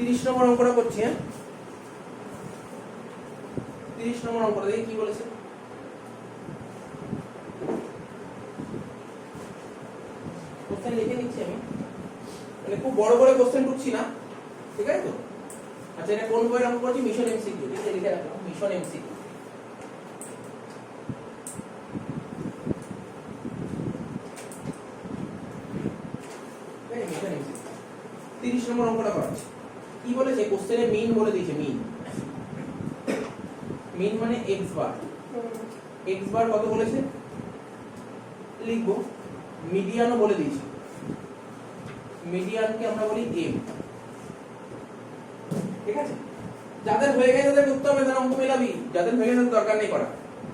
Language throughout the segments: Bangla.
30 নম্বর অঙ্কটা করছি। হ্যাঁ 30 নম্বর অঙ্কটা দেখি কি বলেছে। কোশ্চেন লিখে নিচ্ছি আমি, মানে খুব বড় বড় কোশ্চেন করছি না, ঠিক আছে তো। আচ্ছা এটা কোন বইয়ের অঙ্ক করছি? মিশন এমসিকিউ, ঠিক আছে লিখে রাখলাম মিশন এমসিকিউ। মিশন এমসিকিউ 30 নম্বর অঙ্কটা করাচ্ছি। কি বলেছে কোশ্চেনে? মিন বলে দিয়েছে। মিন মানে এক্স বার। এক্স বার কত বলেছে লিখবো। মিডিয়ানও বলে দিয়েছি, মিডিয়ানকে আমরা বলি এম, ঠিক আছে। যাদের হয়ে গেছে তাদের উত্তর হবে, তারা অঙ্ক মেলাবি। যাদের হয়ে গেছে দরকার নেই করা,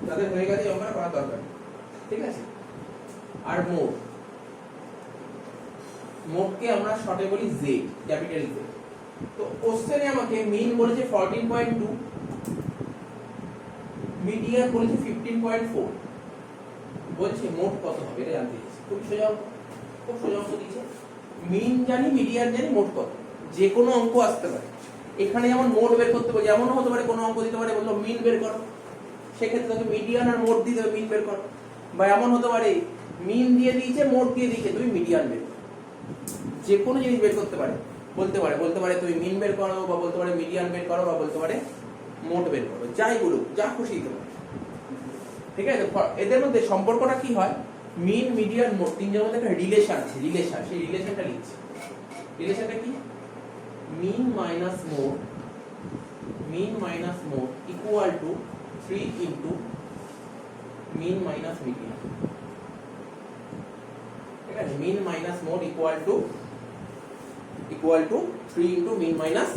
যাদের হয়ে গেছে অঙ্ক করা দরকার, ঠিক আছে। আর মোটকে আমরা শর্টে বলি জেড, ক্যাপিটাল জেড। তো কোশ্চেনে আমাকে মিন বলেছে 14.2, মিডিয়ান বলেছে 15.4, বলছে মোট কত হবে এটা জানতে চাইছে। খুব সোজা অঙ্ক দিয়েছে। মিন জানি, মিডিয়ান জানি, মোট কত। যে কোনো অঙ্ক আসতে পারে এখানে, যেমন মোট বের করতে পারে, যেমন হতে পারে কোনো অঙ্ক দিতে পারে বললো মিন বের করো, সেক্ষেত্রে তোকে মিডিয়ান আর মোট দিয়ে দেবে, মিন বের করো। বা এমন হতে পারে মিন দিয়ে দিয়েছে, মোট দিয়ে দিয়েছে, তুমি মিডিয়ান বের করো। যে কোনো জিনিস বের করতে পারে, বলতে পারে তুমি মিন বের করো, বা বলতে পারে মিডিয়ান বের করো, বা বলতে পারে মোট বের করো, যাই বলুক, যা খুশি দিতে পারে, ঠিক আছে। এদের মধ্যে সম্পর্কটা কি হয়? মিন, মিডিয়ান, মোট তিনজনের মধ্যে একটা রিলেশন আছে, সেই রিলেশনটা লিখছি। রিলেশনটা কি? Mean minus mode equal to 3 into mean minus median, ঠিক আছে। Mean minus mode equal to 3 into mean minus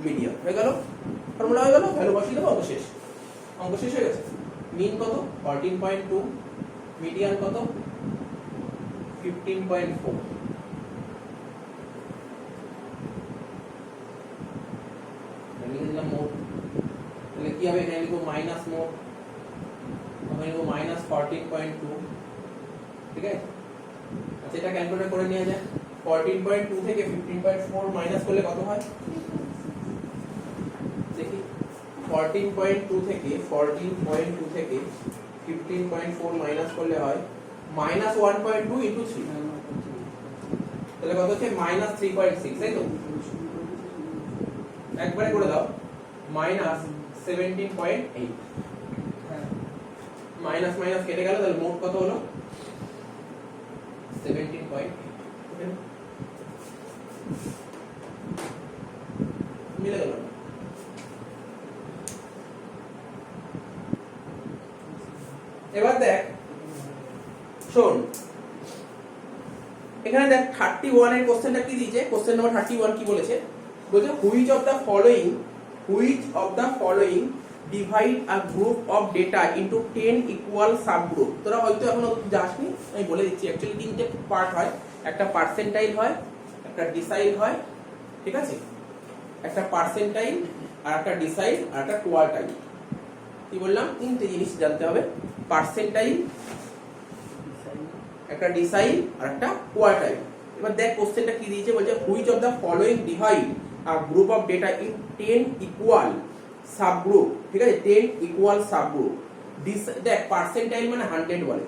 median. হয়ে গেল, ফর্মুলা হয়ে গেল, ভ্যালু বসিয়ে দেবো, অঙ্ক শেষ হয়ে গেছে। মিন কত? 14.2, মিডিয়ান কত? 15.4। লিখে দিলাম মোট। তাহলে কি হবে? এখানে লিখবো মাইনাস মোট, ওখানে লিখবো মাইনাস 14.2, ঠিক আছে। আচ্ছা এটা ক্যালকুলেট করে নেওয়া যায়। 14.2 থেকে 15.4 মাইনাস করলে কত হয় দেখি। 14.2 থেকে 15.4 মাইনাস করলে হয় মাইনাস 1.2 ইন্টু 3, তাহলে কত হচ্ছে? মাইনাস 3.6, তাই তো। একবারে করে দাও, মাইনাস 17.8, মাইনাস মাইনাস কেটে গেল, তাহলে মোট কত হলো? 17.8। মিলে গেল। এবার দেখ, শোন এখানে দেখ 31 এর কোশ্চেনটা কি দিয়েছে। কোশ্চেন নাম্বার 31 কি বলেছে? বলছে which of the following divide a group of data into 10 equal subgroup. তোরা হয়তো এখনো যাসনি, আমি বলে দিচ্ছি। অ্যাকচুয়ালি তিনটে পার্ট হয়, একটা পার্সেন্টাইল হয়, একটা ডিসাইল হয়, ঠিক আছে। একটা পার্সেন্টাইল, আর একটা ডিসাইল, আর একটা কোয়ার্টাইল। কি বললাম? তিনটে জিনিস জানতে হবে, পার্সেন্টাইল, একটা ডিসাইল, আর একটা কোয়ার্টাইল। এবার দেখ কোশ্চেনটা কি দিয়েছে। বলছে which of the following divide a group of data in 10 equal subgroup, ঠিক আছে। 10 ইকুয়াল সাবগ্রুপ। দেখ পার্সেন্টাইল মানে 100 বলে,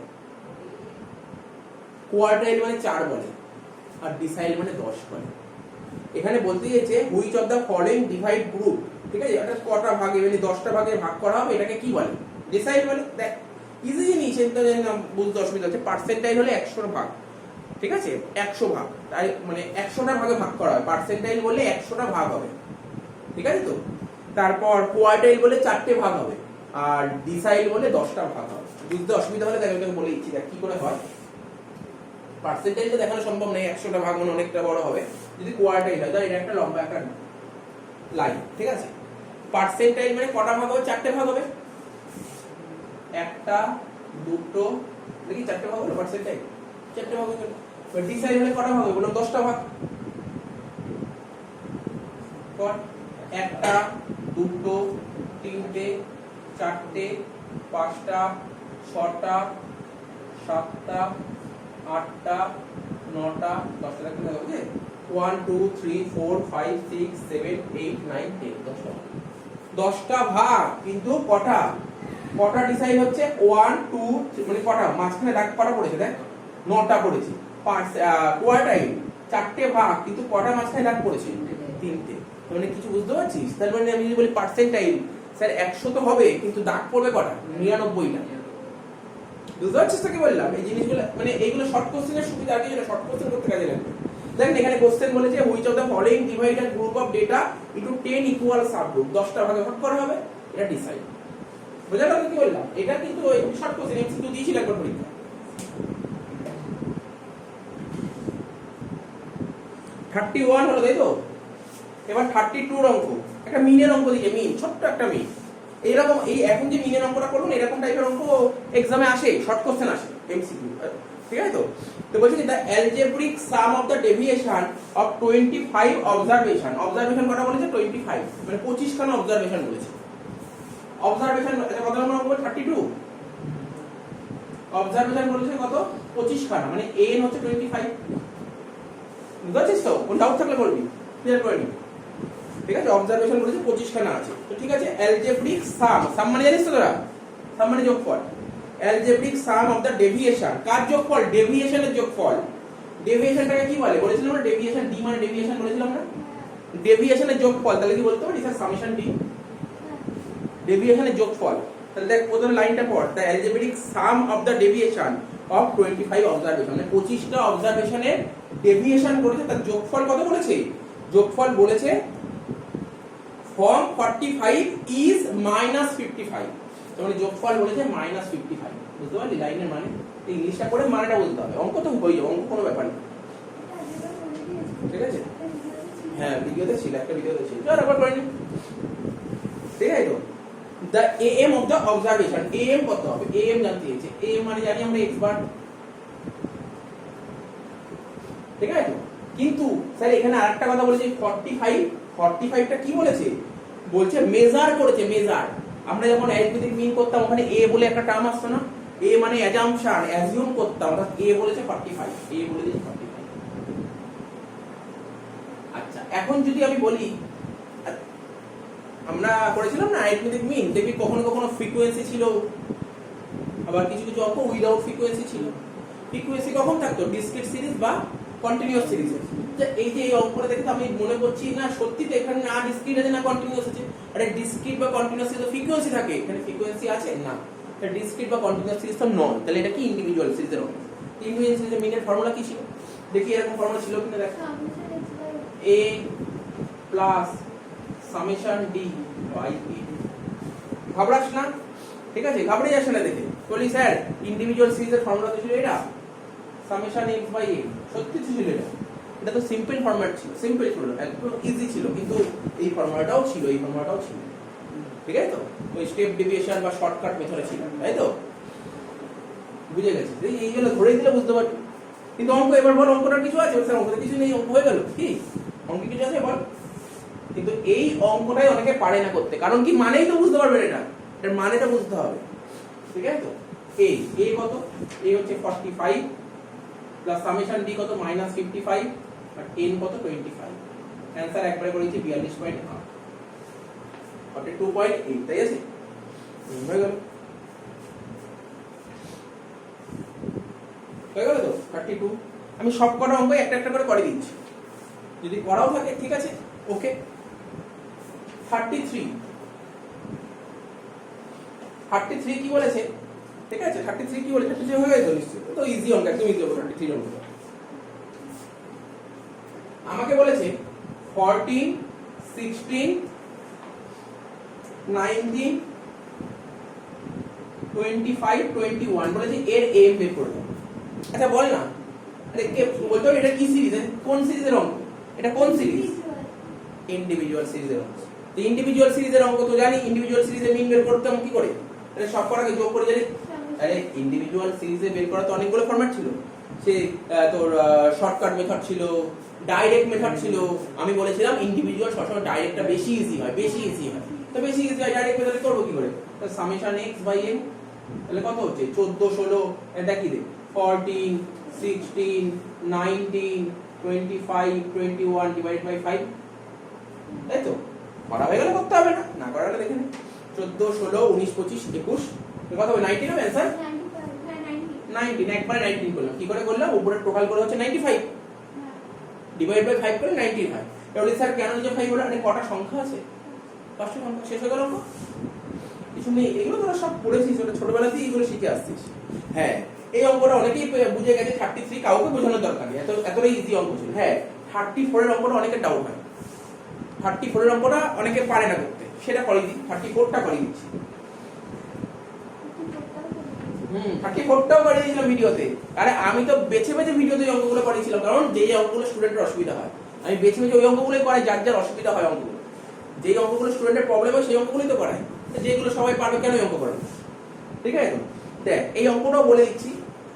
কোয়ার্টাইল মানে 4 বলে, আর ডিসাইল মানে 10 বলে। এখানে বলতে গেছে which of the following divide group, ঠিক আছে। এটা কটা ভাগে, মানে 10টা ভাগে ভাগ করা হবে, এটাকে কি বলে? ডিসাইল বলে। দেখ ইজি জিনিস, এটা বুঝতে অসুবিধা হচ্ছে। পার্সেন্টাইল হলে 100 ভাগ, ঠিক আছে, 100 ভাগ, তাই মানে 100টা ভাগে ভাগ করা হয়। পার্সেন্টাইল বলে 100টা ভাগ হবে, ঠিক আছে তো। তারপর কোয়ার্টাইল বলে 4টে ভাগ হবে, আর ডিসাইল বলে 10টা ভাগ হবে। বুঝতে অসুবিধা হলে দেখো বলে দিচ্ছি, দেখ কি করে হয়। পার্সেন্টাইলটা দেখানো সম্ভব নেই, 100টা ভাগ মানে অনেকটা বড় হবে। যদি কোয়ার্টাইল হয়, এটা একটা লম্বা একটা লাইন, ঠিক আছে। পার্সেন্টাইল মানে কটা ভাগ হবে? 4টে ভাগ হবে। একটা, দুটো, দেখি 4টে ভাগ হলো পার্সেন্টাইল, 4টে ভাগ হলো। ডিসাইল মানে কটা ভাগ হবে? বললাম 10টা ভাগ। একটা, দুটো, তিনটে, চারটে, পাঁচটা, ছটা, সাতটা, আটটা, নটা, 10টা দেখতে হবে, 1 2 3 4 5 6 7 8 9 10 10টা ভাগ, কিন্তু কটা কটা ডিসাইড হচ্ছে 1 2 মানে কটা মাঝখানে দাগ কটা পড়েছে, দেখ 9টা পড়েছে। কোয়ার্টাইল 4টে ভাগ, কিন্তু কটা মাঝখানে দাগ পড়েছে 3টে। মানে কিছু বুঝতে পারছিস? তার মানে আমি যদি বলি পার্সেন্টাইল, স্যার 100 তো হবে, কিন্তু দাগ পড়বে কটা 99টা। বুঝতে পারছিস তো কি বললাম? এই জিনিসগুলো মানে এইগুলো শর্ট কোশ্চেনের সুবিধা, আর কিছু না, শর্ট কোশ্চেন করতে কাজে লাগবে। দেখেন এখানে কোশ্চেন বলেছে which of the following divide a group of data into 10 equal subgroup. 10টা ভাগে ভাগ করা হবে, এটা ডিসাইড। বুঝা গেল কি বললাম? এটা কিন্তু ওই শর্ট কোশ্চেন এমসিকিউ দিয়েছিল একবার পরীক্ষা। 31 হলো, তাই তো? এবার 32 এর অঙ্ক, একটা মিনের অঙ্ক দিয়েছে, মিন, ছোট্ট একটা মিন। এইরকম এই এখন যে মিনের অঙ্কটা করুন, এরকম টাইপের অঙ্ক এক্সামে আসে, শর্ট কোশ্চেন আসে এমসিকিউ, ঠিক আছে তো? তো বলছি কি, the algebraic sum of the deviation of 25 observation. Observation কটা বলেছে? 25, মানে 25 খানা অবজারভেশন বলেছে। অবজারভেশন কত নম্বর অঙ্ক? 32। অবজারভেশন বলেছে কত? 25 খানা, মানে n হচ্ছে 25। বুঝতে পারছিস তো? কোন ডাউট থাকলে বলবি, ক্লিয়ার করে নি। ঠিক আছে, অবজারভেশন বলেছে 25 খানা আছে। তো ঠিক আছে, অ্যালজেব্রিক সাম, সাম মানে জানিস তো তোরা? সাম মানে যোগফল। Algebraic sum of the deviation, কার যোগফল? ডেভিয়েশনের যোগফল। ডেভিয়েশনটাকে কি বলে বলেছিলাম না? ডেভিয়েশন, ডি মানে ডেভিয়েশন বলেছিলাম না? ডেভিয়েশনের যোগফল, তাহলে কি বলতে পারি স্যার? Summation D. ডেভিয়েশনের যোগফল, তাহলে দেখ প্রথম লাইনটা পড়, the algebraic sum of the deviation of 25 observation, মানে 25টা অবজারভেশনের ডেভিয়েশন করেছে, তার যোগফল কত বলেছে? যোগফল বলেছে from 45 is -55। মানে যোগফল বলেছে -55। বুঝতে পারলি লাইনের মানে? ইংলিশটা করে মানেটা বলতে হবে, অঙ্ক তো হয়ে যাবে, অঙ্ক কোনো ব্যাপার না। ঠিক আছে, হ্যাঁ ভিডিওতে ছিল, একটা ভিডিওতে ছিল, চল আবার করে নি। ঠিক আছে তো, the am of the observation, am কত হবে? am জানতে চাইছে, am মানে জানি আমরা x বার। ঠিক আছে তো, কিন্তু স্যার এখানে আরেকটা কথা বলেছে 45টা কি বলেছে? বলছে মেজার করেছে, মেজার। আমরা যখন অ্যারিথমেটিক মিন করতাম, ওখানে a বলে একটা টার্ম আসতো না? a মানে অ্যাজাম্পশন, অ্যাজিউম করতাম, অর্থাৎ a বলেছে 45, a বলে দিয়েছে 45। আচ্ছা, এখন যদি আমি বলি, আমরা করেছিলাম না অ্যারিথমেটিক মিন, দেখবি কখনো কখনো ফ্রিকোয়েন্সি ছিল, আবার কিছু কিছু অঙ্ক উইদাউট ফ্রিকোয়েন্সি ছিল। ফ্রিকোয়েন্সি কখন থাকতো? ডিসক্রিট সিরিজ বা কন্টিনিউয়াস সিরিজে। এই যে এই অঙ্কটা দেখে আমি মনে করছি না সত্যি তো এখানে না ডিসক্রিট আছে না কন্টিনিউয়াস আছে। আরে ডিসক্রিট বা কন্টিনিউয়াস সিরিজে ফ্রিকোয়েন্সি থাকে, এখানে ফ্রিকোয়েন্সি আছে না। এটা ডিসক্রিট বা কন্টিনিউয়াস সিরিজ তো নয়, তাহলে এটা কি ইন্ডিভিজুয়াল সিরিজের অঙ্ক। ইন্ডিভিজুয়াল সিরিজের মিনের ফর্মুলা কি ছিল? দেখি এরকম ফর্মুলা ছিল কিনা দেখ। a plus summation d by a। ঘাবড়াস না, ঠিক আছে, ঘাবড়ে যাস না দেখে। বলি স্যার ইন্ডিভিজুয়াল সিরিজের ফর্মুলা তো ছিল এটা, সামেশন x বাই a। সত্যি ছিল এটা? এটা তো সিম্পল ফরম্যাট ছিল, সিম্পল ছিল, একদম ইজি ছিল, কিন্তু এই ফর্মুলাটাও ছিল, এই ফর্মুলাটাও ছিল। ঠিক আছে তো, ওই স্টেপ ডেভিয়েশন বা শর্টকাট মেথডে ছিল, তাই তো? বুঝে গেছিস? এইগুলো ধরে দিলে বুঝতে পারবি। কিন্তু অঙ্ক এবার বল, অঙ্কটার কিছু আছে? স্যার অঙ্কটা কিছু নেই, অঙ্ক হয়ে গেল কি? অঙ্ক কিছু আছে বল? কিন্তু এই অঙ্কটাই অনেকে পারে না করতে, কারণ কি? মানেই তো বুঝতে পারবেন, এটা এর মানেটা বুঝতে হবে। ঠিক আছে তো, a কত? a হচ্ছে 45 প্লাস সামেশন d কত? -55 আর n কত? 25। অ্যানসার একবারে করেছি 42.8, 42.8, তাই আছে? হয়ে গেল, হয়ে গেল তো 32। আমি সব কটা অঙ্ক একটা একটা করে দিচ্ছি, যদি করাও থাকে ঠিক আছে, ওকে। 33 কি বলেছে? ঠিক আছে, 33 কি বলেছে? 33 হয়ে গেছে নিশ্চয়ই, তো ইজি অঙ্ক, একদম ইজি অঙ্ক। 33 অঙ্ক আমাকে বলেছে 14 16 19 25 21 বলেছে এর এম বের করে দাও। আচ্ছা বল না, আরে কে বলতো এটা কি সিরিজ? কোন সিরিজের অঙ্ক এটা? কোন সিরিজ? ইন্ডিভিজুয়াল সিরিজের অঙ্ক। তো ইন্ডিভিজুয়াল সিরিজের অঙ্ক তো জানি, ইন্ডিভিজুয়াল সিরিজে মিন বের করতে আমি কি করে? আরে সব কটাকে যোগ করে জানি। আরে ইন্ডিভিজুয়াল সিরিজে বের করা তো অনেকগুলো ফরম্যাট ছিল, সে তোর শর্টকাট মেথড ছিল, ডাইরেক্ট মেথড ছিল। আমি বলেছিলাম ইন্ডিভিজুয়াল সবসময় ডাইরেক্টটা বেশি ইজি হয়, বেশি ইজি হয়। তো বেশি ইজি হয়, ডাইরেক্ট মেথডে করব কি করে? তো সামেশন x বাই m, তাহলে কত হচ্ছে? 14 16, এটা কি দে? 14 16 19 25 21 ডিভাইড বাই 5, তাই তো? করা হয়ে গেলে করতে হবে না, না করালে দেখে নিন। 14 16 19 25 21 এর কথা হবে 19 হবে आंसर 19, একবারে 19 করলাম। কি করে করলাম? উপরে টোটাল করে হচ্ছে 95, ডিভাইড বাই 5 করে 90 হয়। তাহলে স্যার কেন যে 5 হলো? আরে কটা সংখ্যা আছে? 5টা সংখ্যা, শেষ হয়ে গেল না? কিছু নেই, এগুলো তোরা সব পড়েছিস, ওটা ছোটবেলাতেই এগুলো শিখে আসছিস। হ্যাঁ, এই অঙ্কটা অনেকেই বুঝে গেছে 33, কাউকে বোঝানোর দরকার নেই, এতটাই ইজি অঙ্ক ছিল। হ্যাঁ, 34 এর অঙ্কটা অনেকের ডাউট হয়, 34 এর অঙ্কটা অনেকে পারে না করতে, সেটা করে দিই, 34টা করে দিচ্ছি। 34টাও করে দিয়েছিলাম ভিডিওতে। আরে আমি তো বেছে বেছে ভিডিওতে এই অঙ্কগুলো করেছিলাম, কারণ যেই অঙ্কগুলো স্টুডেন্টের অসুবিধা হয় আমি বেছে বেছে ওই অঙ্কগুলোই করাই, যার যার অসুবিধা হয় অঙ্কগুলো, যেই অঙ্কগুলো স্টুডেন্টের প্রবলেম হয় সেই অঙ্কগুলোই তো করাই, যেগুলো সবাই পারবে কেন অঙ্ক করাবে? ঠিক আছে তো? দেখ এই অঙ্কটাও বলে দিচ্ছি,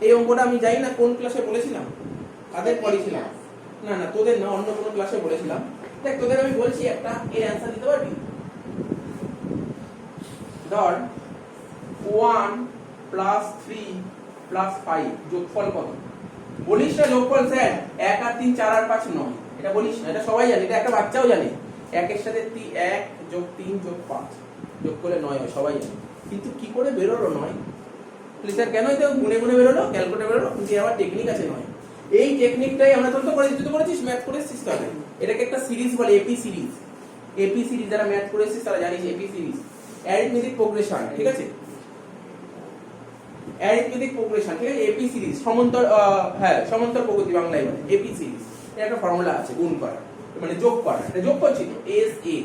এই অঙ্কটা আমি জানি না কোন ক্লাসে বলেছিলাম, কাদের পড়িয়েছিলাম, না না তোদের না, অন্য কোনো ক্লাসে বলেছিলাম। দেখ তোদের আমি বলছি একটা, এর অ্যানসার দিতে পারবি? ধর 1 প্লাস 3 প্লাস 5 যোগফল কত? বলিস না যোগফল স্যার 1 আর 3 4 আর 5 9, এটা বলিস না, এটা সবাই জানে, এটা একটা বাচ্চাও জানে। 1 এর সাথে 1 যোগ 3 যোগ 5 যোগ করলে 9 হয়, সবাই জানে। কিন্তু কি করে বেরোলো 9? স্যার কেন এটা গুনে গুনে বেরোলো, ক্যালকুলেটর বেরোলো? কিন্তু আবার টেকনিক আছে 9, এই টেকনিকটাই আমরা তো করেছি, তুই তো করেছিস, ম্যাথ করেছিস তো। এটাকে একটা সিরিজ বলে, এপি সিরিজ। এপি সিরিজ যারা ম্যাথ করেছিস তারা জানিস এপি সিরিজ, অ্যারিথমেটিক প্রোগ্রেশন, ঠিক আছে? অ্যারিথমেটিক প্রোগ্রেশন, ঠিক আছে? এপি সিরিজ সমান্তর, হ্যাঁ সমান্তর প্রগতি বাংলায় বলে এপি সিরিজ। এর একটা ফর্মুলা আছে গুণ করা, মানে যোগ করা, এটা যোগ করছি তো, এস এ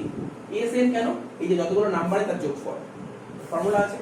এস এন কেন? এই যে যতগুলো নাম্বার তার যোগফল, ফর্মুলা আছে।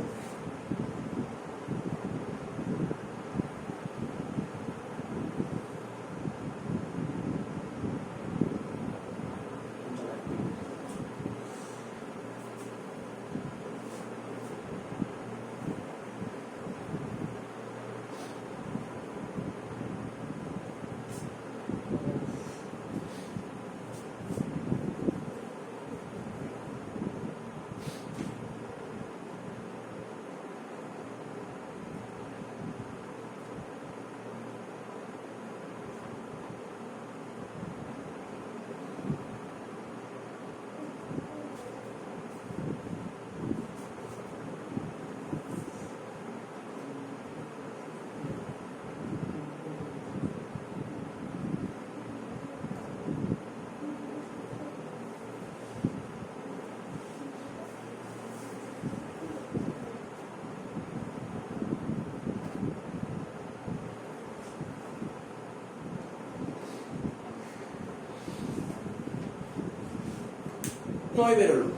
নয় বেরোলো।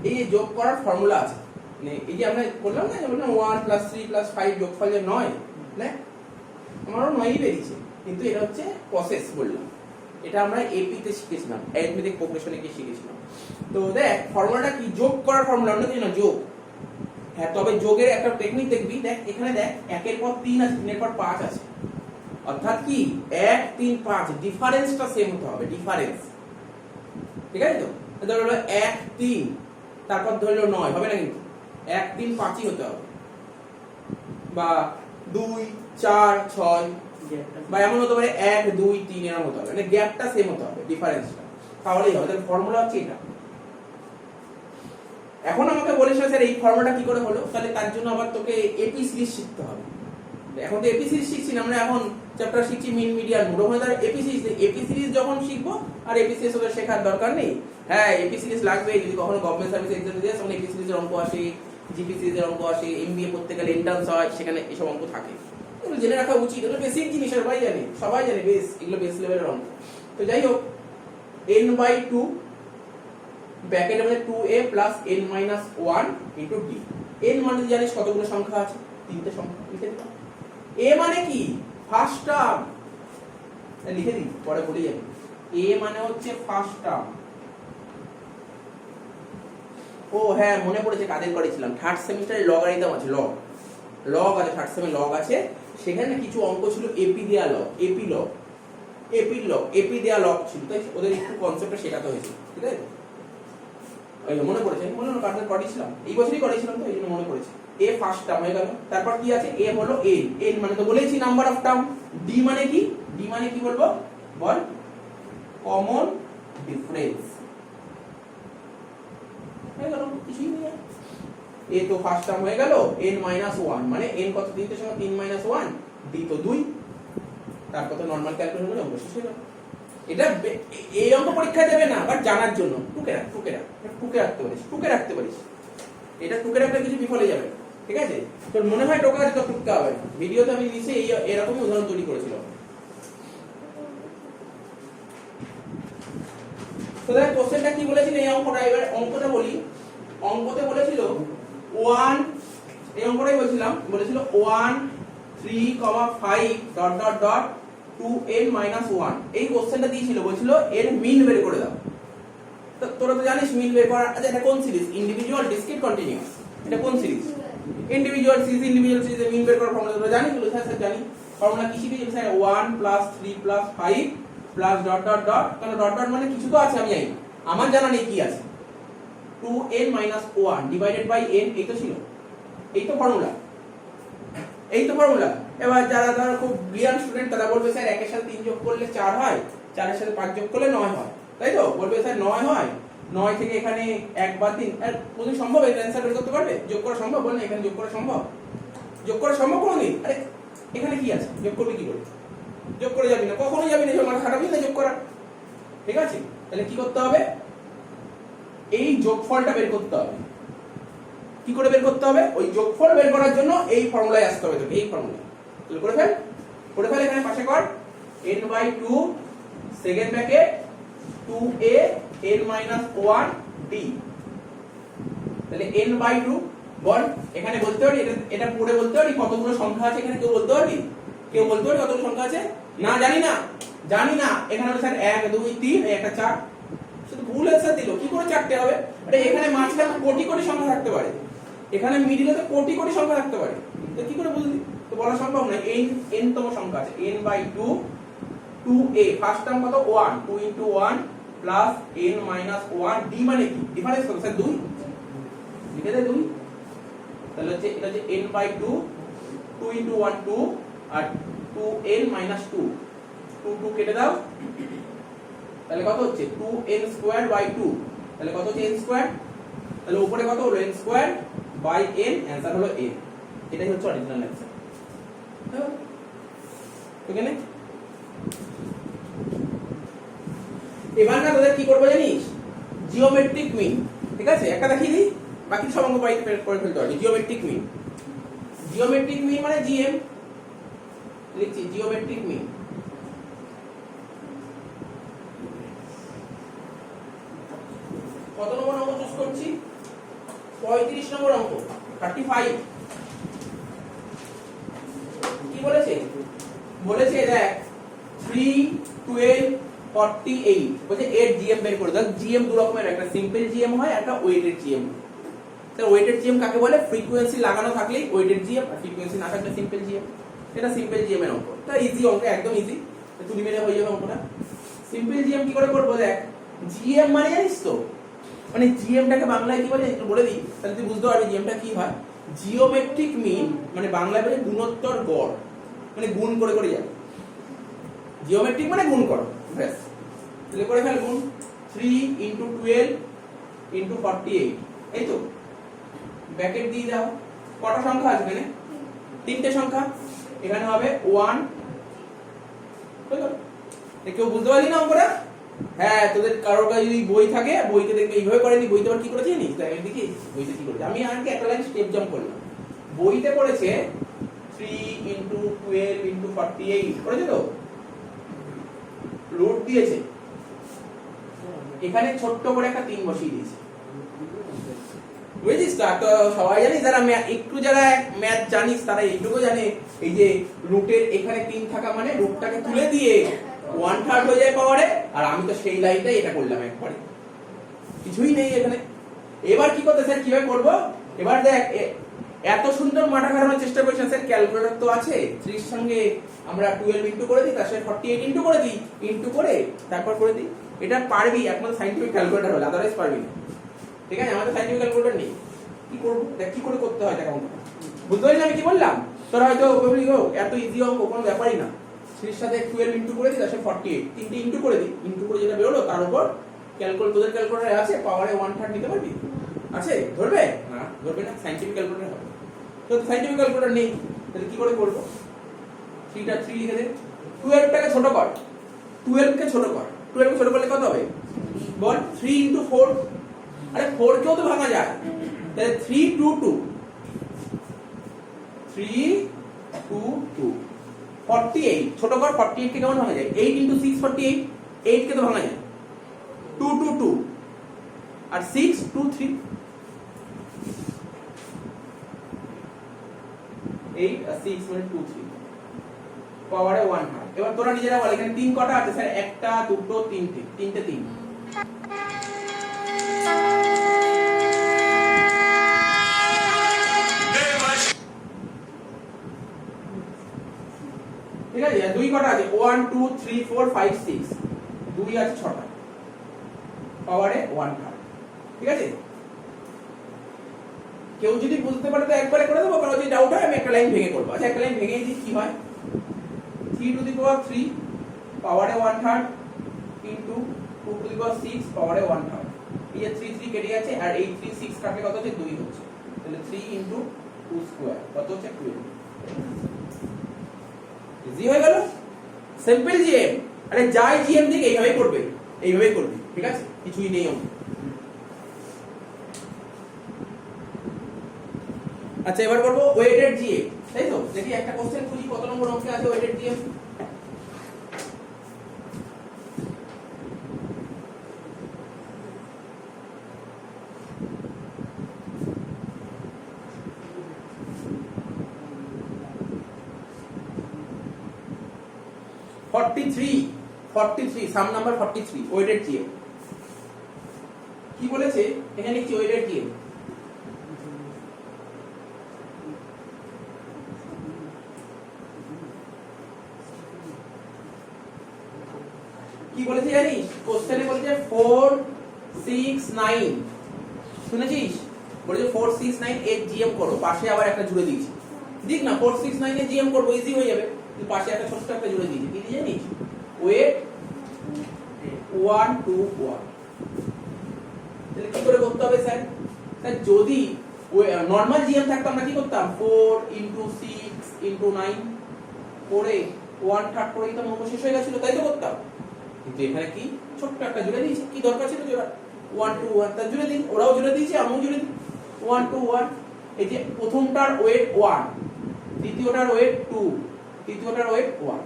এই যে যোগ করার ফর্মুলা আছে, মানে এই যে আমরা বললাম না, যেমন 1 প্লাস 3 প্লাস 5 যোগফল যে 9, না আমারও 9ই বেরিয়েছে, কিন্তু এটা হচ্ছে প্রসেস বললাম, এটা আমরা এপি তে শিখেছিলাম, অ্যারিথমেটিক প্রোগ্রেশনে গিয়ে শিখেছিলাম। তো দেখ ফর্মুলাটা কি, যোগ করার ফর্মুলা, অন্য কিছু না, যোগ। হ্যাঁ, তবে যোগের একটা টেকনিক দেখবি, দেখ এখানে দেখ 1 এর পর 3 আছে, 3 এর পর 5 আছে, অর্থাৎ কি 1 3 5 ডিফারেন্সটা সেম হতে হবে, ডিফারেন্স, ঠিক আছে তো? ধরো 1 3 তারপর ধরলো 9 হবে না, কিন্তু 1 3 5ই হতে হবে, বা 2 4 6, বা এমন হতে পারে 1 2 3 এরকম হতে হবে, মানে গ্যাপটা সেম হতে হবে, ডিফারেন্সটা, তাহলেই হবে। তাহলে ফর্মুলা হচ্ছে এটা। এখন আমাকে বলিস না স্যার এই ফর্মুলাটা কি করে হলো, তাহলে তার জন্য আবার তোকে এপি সিরিজ শিখতে হবে। এখন তো এপি সিরিজ শিখছি না আমরা, এখন চ্যাপ্টার শিখছি মিন মিডিয়ান মোড, ওখানে তার এপি সিরিজ যখন শিখবো আর এপি সিরিজ ওদের শেখার দরকার নেই। হ্যাঁ, এপি সিরিজ লাগবে, যদি কখনো গভর্নমেন্ট সার্ভিস এক্সাম দিতে তখন এপি সিরিজের অঙ্ক আসে, জিপি সিরিজের অঙ্ক আসে, এমবিএ পড়তে গেলে এন্ট্রান্স হয়, সেখানে এসব অঙ্ক থাকে, এগুলো জেনে রাখা উচিত, এগুলো বেসিক জিনিস, সবাই জানে, সবাই জানে বেস, এগুলো বেস লেভেলের অঙ্ক। তো যাই হোক, n/2 ব্র্যাকেটের মধ্যে 2a plus n minus 1 into d। n মানে জানিস কতগুলো সংখ্যা আছে, তিনটে সংখ্যা, লিখে দিলাম। a মানে কি, ফার্স্ট টার্ম, লিখে দিই পরে বলে যাবে। a মানে হচ্ছে ফার্স্ট টার্ম। ও হ্যাঁ, মনে পড়েছে কাদের করেছিলাম, থার্ড সেমিস্টারে লগারিদম আছে, লগ আছে, থার্ড সেমে লগ আছে, সেখানে কিছু অঙ্ক ছিল এপি দেয়া লগ, এপি দেয়া লগ ছিল, তাই ওদের একটু কনসেপ্টটা শেখাতে হয়েছে, ঠিক আছে? মনে পড়েছে, মনে হলো কাদের করেছিলাম, এই বছরই করেছিলাম, তো এই জন্য মনে পড়েছে। এ ফার্স্ট টার্ম হয়ে গেল, তারপর কি আছে, এ হলো এন, এন মানে তো বলেছি নাম্বার অফ টার্ম। ডি মানে কি, ডি মানে কি বলবো, বল কমন ডিফারেন্স হয়ে গেল, কিছুই নেই। এ তো ফার্স্ট টার্ম হয়ে গেল n মাইনাস 1, মানে n কত দিতে সময় 3 মাইনাস 1, d তো 2, তারপর তো নরমাল ক্যালকুলেশন করে অঙ্ক শেষ হয়ে গেল। এটা এই অঙ্ক পরীক্ষা দেবে না, বাট জানার জন্য টুকে রাখতে পারিস। এটা টুকে রাখলে কিছু বিফলে যাবে, ঠিক আছে? তোর মনে হয় টোকা আছে তো টুকতে হবে না। ভিডিওতে আমি নিচে এরকমই উদাহরণ তৈরি করেছিলাম। তো দেখ কোশ্চেনটা কি বলেছিল এই অঙ্কটা, এবার অঙ্কটা বলি। অঙ্কতে বলেছিল 1, এই অঙ্কটাই বলেছিল 1 3, 5 dot dot dot 2n minus 1। এই কোশ্চেনটা দিয়েছিল, বলছিল এর মিন বের করে দাও। তো তোরা তো জানিস মিন বের করা। আচ্ছা এটা কোন সিরিজ? Individual, discrete, continuous. এটা কোন সিরিজ? ইন্ডিভিজুয়াল সিরিজে মিন বের করার ফর্মুলা তোরা জানিস? স্যার জানি। ফর্মুলা কি শিখেছি sir? 1 + 3 + 5 plus dot dot dot, কারণ ডট ডট মানে কিছু তো আছে, আমি জানি, আমার জানা নেই কি আছে। 2n minus 1 divided by n, এই তো ছিল, এই তো ফর্মুলা। এবার যারা ধরো খুব ব্রিলিয়ান্ট স্টুডেন্ট তারা বলবে স্যার 1 এর সাথে 3 যোগ করলে 4 হয়, 4 এর সাথে 5 যোগ করলে 9 হয়, তাই তো? বলবে স্যার 9 হয়, 9 থেকে এখানে 1 বাদ দিন। আর কোনদিন সম্ভব এই অ্যানসার বের করতে পারবে? যোগ করা সম্ভব? বল না এখানে যোগ করা সম্ভব? কোনদিন? আরে এখানে কি আছে, যোগ করবে কি করে? যোগ করে যাবি না, কখনো যাবি না, মাথা খাটাবি না যোগ করা, ঠিক আছে? তাহলে কি করতে হবে? এই যোগফলটা বের করতে হবে। কি করে বের করতে হবে? ওই যোগফল বের করার জন্য এই ফর্মুলায় আসতে হবে তোকে, এই ফর্মুলা। তাহলে করে ফেল, এখানে পাশে কর n/2 second bracket 2a n minus 1 d। তাহলে n/2 বল, এখানে বলতে পারি এটা পড়ে বলতে পারি কতগুলো সংখ্যা আছে এখানে? কেউ বলতে পারবি কতগুলো সংখ্যা আছে? না, জানি না। এখানে হলো স্যার 1 2 3, এই একটা 4, শুধু ভুল অ্যানসার দিল। কি করে 4টে হবে? আরে এখানে মাঝখানে কোটি সংখ্যা থাকতে পারে, এখানে মিডিলে তো কোটি সংখ্যা থাকতে পারে, তো কি করে বুঝলি? তো বলা সম্ভব নয়। n তম সংখ্যা আছে, n/2 2a, ফার্স্ট টার্ম কত? 1, 2 × 1 প্লাস n minus 1 d, মানে কি ডিফারেন্স কত স্যার? 2, লিখে দে 2। তাহলে হচ্ছে এটা হচ্ছে n/2, 2 × 1 2, আর 2n minus 2, 2 কেটে দাও, তাহলে কত হচ্ছে? 2n² / 2, তাহলে কত হচ্ছে? n²। তাহলে উপরে কত হলো? n² / n, অ্যানসার হলো n। এটাই হচ্ছে অরিজিনাল অ্যানসার। ওখানে এবার না তোদের কি করবো জানিস? জিওমেট্রিক মিন, ঠিক আছে? একটা দেখিয়ে দিই, বাকি সব অঙ্ক করে ফেলতে পারবি। জিওমেট্রিক মিন মানে জিএম লিখছি, জিওমেট্রিক মিন। কত নম্বর অঙ্ক চুজ করছি? 35 নম্বর অঙ্ক, 35। কি বলেছে দেখ 3 12 48, বলছে এর জিএম বের করে দাও। জিএম দু রকমের, একটা সিম্পল জিএম হয়, একটা weighted GM. Sir weighted GM কাকে বলে? ফ্রিকোয়েন্সি লাগানো থাকলেই ওয়েটেড জিএম, আর ফ্রিকোয়েন্সি না থাকলে সিম্পল জিএম। এটা সিম্পল জিএম এর অঙ্ক, এটা ইজি অঙ্ক, একদম ইজি, তুলি মেরে হয়ে যাবে অঙ্কটা। সিম্পল জিএম কি করে করবো? দেখ জিএম মানে জানিস তো, মানে জিএমটাকে বাংলায় কি বলে একটু বলে দিই, তাহলে তুই বুঝতে পারবি জিএমটা কি হয়। জিওমেট্রিক মিন মানে বাংলায় বলে গুণোত্তর গড়, মানে গুণ করে যাবে। জিওমেট্রিক মানে গুণ করো, ব্যাস। তাহলে করে ফেল গুণ, 3 × 12 × 48, এই তো, ব্র্যাকেট দিয়ে দাও। কটা সংখ্যা আছে এখানে? 3টে সংখ্যা। এখানে হবে 1, কেউ বুঝতে পারলি না অঙ্কটা? হ্যাঁ, তোদের কারোর কাছে যদি বই থাকে, বইতে দেখবে এইভাবে করেনি। বইতে আবার কি করেছে জানিস? দেখি বইতে কি করেছে। আমি আজকে একটা লাইন স্টেপ জাম্প করলাম। বইতে করেছে 3 × 12 × 48 করেছে তো, রুট দিয়েছে, এখানে ছোট্ট করে একটা 3 বসিয়ে দিয়েছে। বুঝেছিস তো? সবাই জানিস, যারা একটু যারা ম্যাথ জানিস তারা এইটুকু জানে, এই যে রুটের এখানে 3 থাকা মানে রুটটাকে তুলে দিয়ে 1/3 হয়ে যায় পাওয়ারে। আর আমি তো সেই লাইনটাই এটা করলাম একবারে, কিছুই নেই এখানে। এবার কি করতে স্যার, কিভাবে করবো? এবার দেখ এত সুন্দর মাথা খাটানোর চেষ্টা করছেন স্যার, ক্যালকুলেটর তো আছে, 3 সঙ্গে আমরা 12 ইনটু করে দিই, তার সাথে 48 ইনটু করে দিই, ইনটু করে তারপর করে দিই। এটা পারবি একমাত্র সাইন্টিফিক ক্যালকুলেটর হলে, আদারওয়াইজ পারবি না, ঠিক আছে? আমাদের সাইন্টিফিক ক্যালকুলেটর নেই। কি করবো দেখ, কি করে করতে হয় দেখ অঙ্কটা, বুঝতে পারলি আমি কি বললাম? তোরা হয়তো বলবি এত ইজি অঙ্ক, কোনো ব্যাপারই না, 3 এর সাথে 12 ইনটু করে দিই, তাহলে 48, তিনটে ইনটু করে দিই, ইনটু করে যেটা বেরোলো তার উপর ক্যালকুলেটর, তোদের ক্যালকুলেটরে আছে পাওয়ারে 1/3 নিতে পারবি? আছে? ধরবে না? ধরবে না, সায়েন্টিফিক ক্যালকুলেটর হবে। তো সায়েন্টিফিক ক্যালকুলেটর নেই, তাহলে কি করে করব? 3 টা 3 লিখে দে। 12 টাকে ছোট কর, 12 কে ছোট কর, 12 কে ছোট করলে কত হবে বল? 3 ইনটু 4, আরে 4 কেও তো ভাঙা যায়, তাহলে 3 2 2, 3 2 2, 48 ছোট কর, 48 কে কেমন ভাঙা যায়? 8 ইনটু 6 48, 8 কে তো ভাঙা যায়, 2 2 2 আর 6 2 3, 8 আর 6 মানে 2 3, পাওয়ারে 1/2। এবার তোরা নিজেরা বল এখানে 3 কটা আছে স্যার? একটা, দুটো, তিনটে, তিনটে 3। ঠিক আছে, আর 2 কটা আছে? 1 2 3 4 5 6, 2 আছে 6টা, পাওয়ারে 1/2। ঠিক আছে, কেউ যদি বুঝতে পারে তো একবারে করে দেবো, কারণ যদি ডাউট হয় আমি একটা লাইন ভেঙে করবো। আচ্ছা, একটা লাইন ভেঙে দিই, কি হয়? 3 টু দি পাওয়ার 3 পাওয়ারে 1/3 ইনটু 2 টু দি পাওয়ার 6 পাওয়ারে 1/3। এই যে 3 3 কেটে যাচ্ছে, আর এই 3 6 কাটলে কত হচ্ছে? 2 হচ্ছে। তাহলে 3 ইনটু 2 স্কয়ার কত হচ্ছে? 12। ইজি হয়ে গেল, সিম্পল জিএম। আরে যাই জিএম দিক এইভাবেই করবে, এইভাবেই করবে। ঠিক আছে, কিছুই নেই অঙ্ক। আচ্ছা, এবার করব ওয়েটেড জিএম, তাই তো? দেখি একটা কোশ্চেন খুঁজি, কত নম্বর অঙ্কে আছে ওয়েটেড জিএম। সাম নাম্বার 43 ওয়েটেড জিএম। কি বলেছে এখানে? কি ওয়েটেড জিএম? কি বলেছে জানিস? কোশ্চেনে বলেছে 4 6 9, শুনেছিস? বলেছে 4 6 9 এর জিএম করো, পাশে আবার একটা জুড়ে দিয়েছি। দেখ না, 4 6 9 এর জিএম করব, ইজি হয়ে যাবে। তুই পাশে একটা ছোট্ট একটা জুড়ে দিয়েছি, কি জানিস? ওয়েট 1 2 1। তাহলে কি করে করতে হবে স্যার? স্যার যদি নরমাল জিএম থাকতো আমরা কি করতাম? 4 ইনটু 6 ইনটু 9 করে 1/3 করে দিতাম, অঙ্ক শেষ হয়ে গেছিল, তাই তো করতাম। কিন্তু এখানে কি ছোট্ট একটা জুড়ে দিয়েছি, কি দরকার ছিল জোড়া? 1 2 1 তার জুড়ে দিই, ওরাও জুড়ে দিয়েছে, আমিও জুড়ে দিই। 1 2 1, এই যে প্রথমটার ওয়েট 1, দ্বিতীয়টার ওয়েট 2, তৃতীয়টার ওয়েট 1,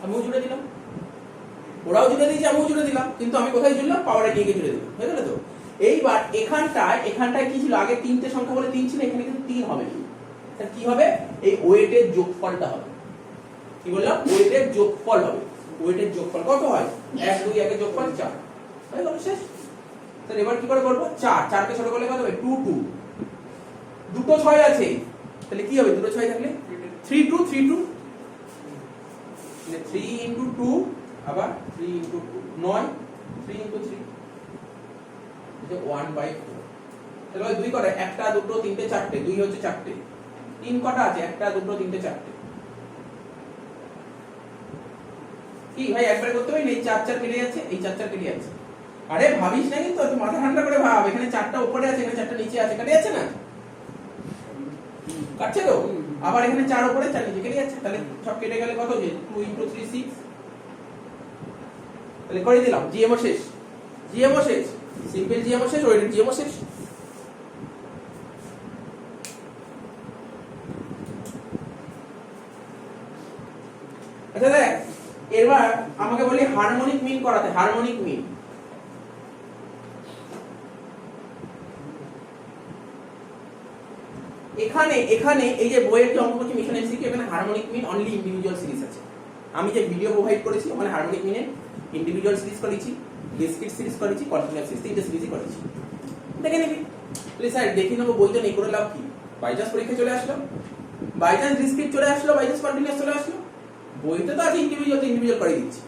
আমিও জুড়ে দিলাম, ওরাও জুড়ে দিয়েছে, আমিও জুড়ে দিলাম। কিন্তু আমি কোথায় জুড়লাম? পাওয়ারে নিয়ে গিয়ে জুড়ে দিলাম, হয়ে গেল তো? এইবার এখানটায় কি ছিল? আগে তিনটে সংখ্যা বলে 3 ছিল, এখানে কিন্তু 3 হবে না। তাহলে কি হবে? এই ওয়েটের যোগফলটা হবে। কি বললাম? ওয়েটের যোগফল হবে। ওয়েটের যোগফল কত হয়? 1 2 1 এর যোগফল 4, হয়ে গেল, শেষ। তাহলে এবার কি করে করব? 4 কে ছোট করলে কত হবে? 2 2, দুটো 6 আছে, তাহলে কি হবে? দুটো 6 থাকলে 3 2 3 2, তাহলে 3 ইনটু 2 আবার 3 ইনটু 2 9, 3 ইনটু 3 এটা 1/4। তাহলে 2 করে, একটা দুটো তিনটে চারটে, 2 হচ্ছে চারটে। 3 কটা আছে? একটা দুটো তিনটে চারটে। কি ভাই একবারে করতে পারি না? এই 4 4 কেটে যাচ্ছে, এই 4 4 কেটে যাচ্ছে। আরে ভাবিস না, কিন্তু তুই মাথা ঠান্ডা করে ভাব। এখানে 4টা উপরে আছে, এখানে 4টা নিচে আছে, কেটে যাচ্ছে না? কাটছে তো? আবার এখানে 4 উপরে 4 নিচে, কেটে যাচ্ছে। তাহলে সব কেটে গেলে কত হচ্ছে? 2 ইনটু 3 6। তাহলে করে দিলাম, জিএমও শেষ, জিএমও শেষ, সিম্পল জিএমও শেষ, ওয়েটেড জিএমও শেষ। আচ্ছা দেখ, এবার আমাকে বলি হারমোনিক মিন করাতে। হারমোনিক মিন এখানে এই যে বইয়ের যে অঙ্ক করছি মিশন এমসিকিউ, এখানে harmonic mean only individual series আছে। আমি যে ভিডিও প্রোভাইড করেছি ওখানে হারমোনিক মিনের ইন্ডিভিজুয়াল সিরিজ করেছি, ডিসক্রিট সিরিজ করেছি, কন্টিনিউয়াস সিরিজ, তিনটে সিরিজই করেছি। দেখে নিবি। প্লিজ স্যার দেখি নেবো, বই তো নেই, করে লাভ কি? বাই চান্স পরীক্ষা চলে আসলো, বাই চান্স ডিসক্রিট চলে আসলো, বাই চান্স কন্টিনিউয়াস চলে আসলো, বইতে তো আছে ইন্ডিভিজুয়াল করে দিচ্ছি।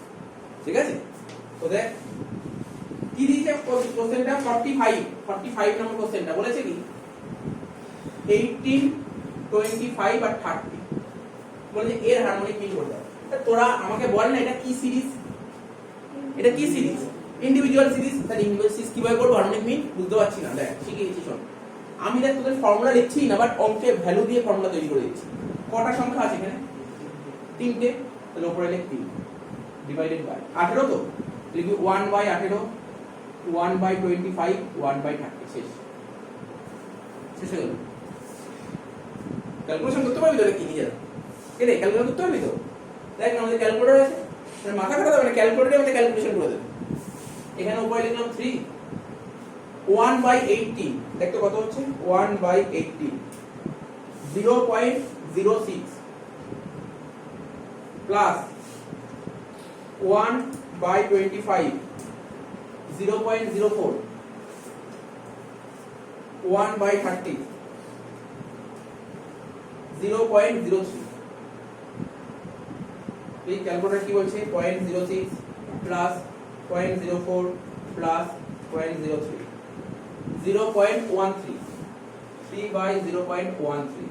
ঠিক আছে, তো দেখ কি দিয়েছে কোশ্চেনটা। 45 নম্বর কোশ্চেনটা বলেছে কি 18 25 আর 30 বলেছে এর হারমোনিক মিন করতে হবে। তোরা আমাকে বল না এটা কি সিরিজ, এটা কি সিরিজ? Individual series. তাহলে ইন্ডিভিজুয়াল সিরিজ কিভাবে করবো? হার্মোনিক মিন বুঝতে পারছি না, দেখ শিখে গেছি। শোন, আমি দেখ তোদের ফর্মুলা লিখছি না, বাট অঙ্কে ভ্যালু দিয়ে ফর্মুলা তৈরি করে দিচ্ছি। কটা সংখ্যা আছে এখানে? 3টে। তাহলে উপরে লিখ 3 ডিভাইডেড বাই 18, তো লিখবি 1/18, 1/25, 1/30। শেষ, শেষ হয়ে গেল। ক্যালকুলেশন করতে পারবি তো কি নিজেরা? কে রে ক্যালকুলেশন করতে পারবি তো? দেখ আমাদের ক্যালকুলেটর আছে, মানে মাথা খারাপ হবে না, ক্যালকুলেটরে আমাদের ক্যালকুলেশন করে দেবে। এখানে উপরে লিখলাম 3, 1/18, দেখ তো কত হচ্ছে? 1/18, 0.06 প্লাস 1/25, 0.04, 1/30, 0.03। এই ক্যালকুলেটর কি বলছে? 0.06 প্লাস 0.04 প্লাস 0.03, 0.13, 3/0.13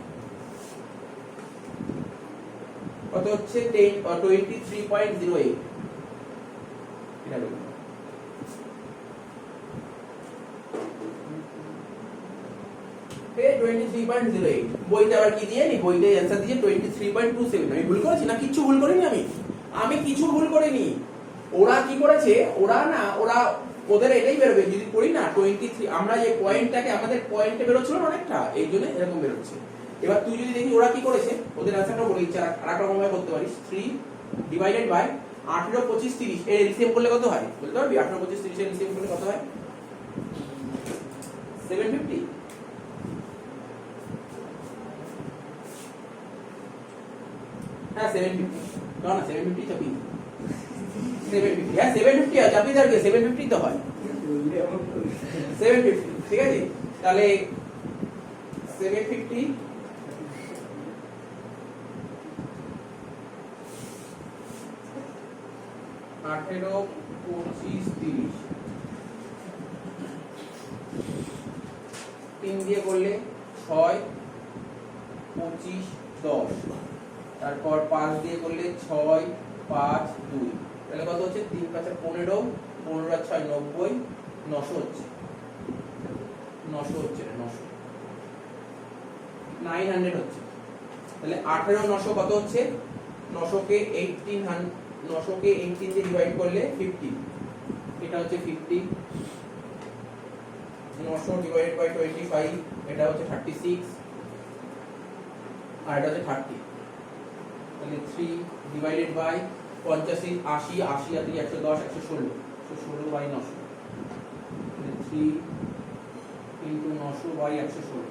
কত হচ্ছে? 23.08। এটা বলুন। Okay, 23.08। বইতে আবার কি দিয়ে নি? বইতে অ্যানসার দিয়ে 23.27। আমি ভুল করেছি না? কিছু ভুল করিনি আমি কিছু ভুল করিনি। ওরা কি করেছে? ওরা ওদের এটাই বেরোবে যদি করি না 23। আমরা যে পয়েন্টটাকে আমাদের পয়েন্টে বেরোচ্ছিল না অনেকটা, এই জন্য এরকম বেরোচ্ছে। এবার তুই যদি দেখি ওরা কি করেছে, ওদের অ্যানসারটা বলে দিচ্ছি। আর একটা রকম ভাবে করতে পারিস। 3 ডিভাইডেড বাই 18, 25, 30 এর এলসিএম করলে কত হয় বলতে পারবি? 18, 25, 30 এর এলসিএম করলে কত হয়? 750। হ্যাঁ 750, না 750 চাপি, 750, হ্যাঁ 750 আছে, চাপি দাঁড়কে 750 তো হয়, 750। ঠিক আছে, তাহলে 750 18, 25, 30 3 দিয়ে করলে 6, 25, 10, তারপর 5 দিয়ে করলে 6, 5, 2, তাহলে কত হচ্ছে? 3, 5, 15, 15 আর 6, 90, 900 হচ্ছে, 900 হচ্ছে, 900 হচ্ছে। তাহলে 18, 900 কত হচ্ছে? 900 কে 18 দিয়ে ডিভাইড করলে 50, এটা হচ্ছে 50। 900 ডিভাইডেড বাই 25, এটা হচ্ছে 36, আর এটা হচ্ছে 30। তাহলে 3 ডিভাইডেড বাই 85, 80, 80 আর 3 110, 116, 116 বাই 900, তাহলে 3 ইনটু 900 বাই 116,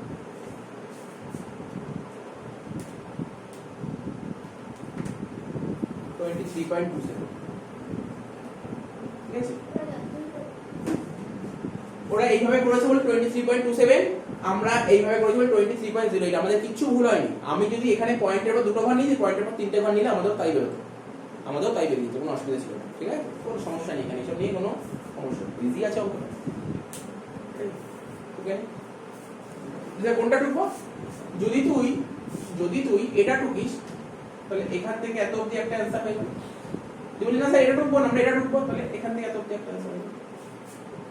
ঠিক আছে। ওরা এইভাবে করেছে বলে 23.27, আমরা এইভাবে করেছি বলে 23.08। আমাদের কিচ্ছু ভুল হয়নি। আমি যদি এখানে পয়েন্টের পর দুটো ঘর নিয়ে পয়েন্টের পর তিনটে ঘর নিলে আমাদেরও তাই বেরোতো, কোনো অসুবিধা ছিল না। ঠিক আছে, কোনো সমস্যা নেই এখানে, এসব নিয়ে কোনো সমস্যা নেই, ইজি আছে অঙ্ক। ওকে, কোনটা টুকবো? যদি তুই এটা টুকিস তাহলে এখান থেকে এত অবধি একটা অ্যানসার পাইবি। তুই বলি না স্যার এটা টুকবো না, আমরা এটা টুকবো, তাহলে এখান থেকে এত অবধি একটা অ্যানসার পাইবি।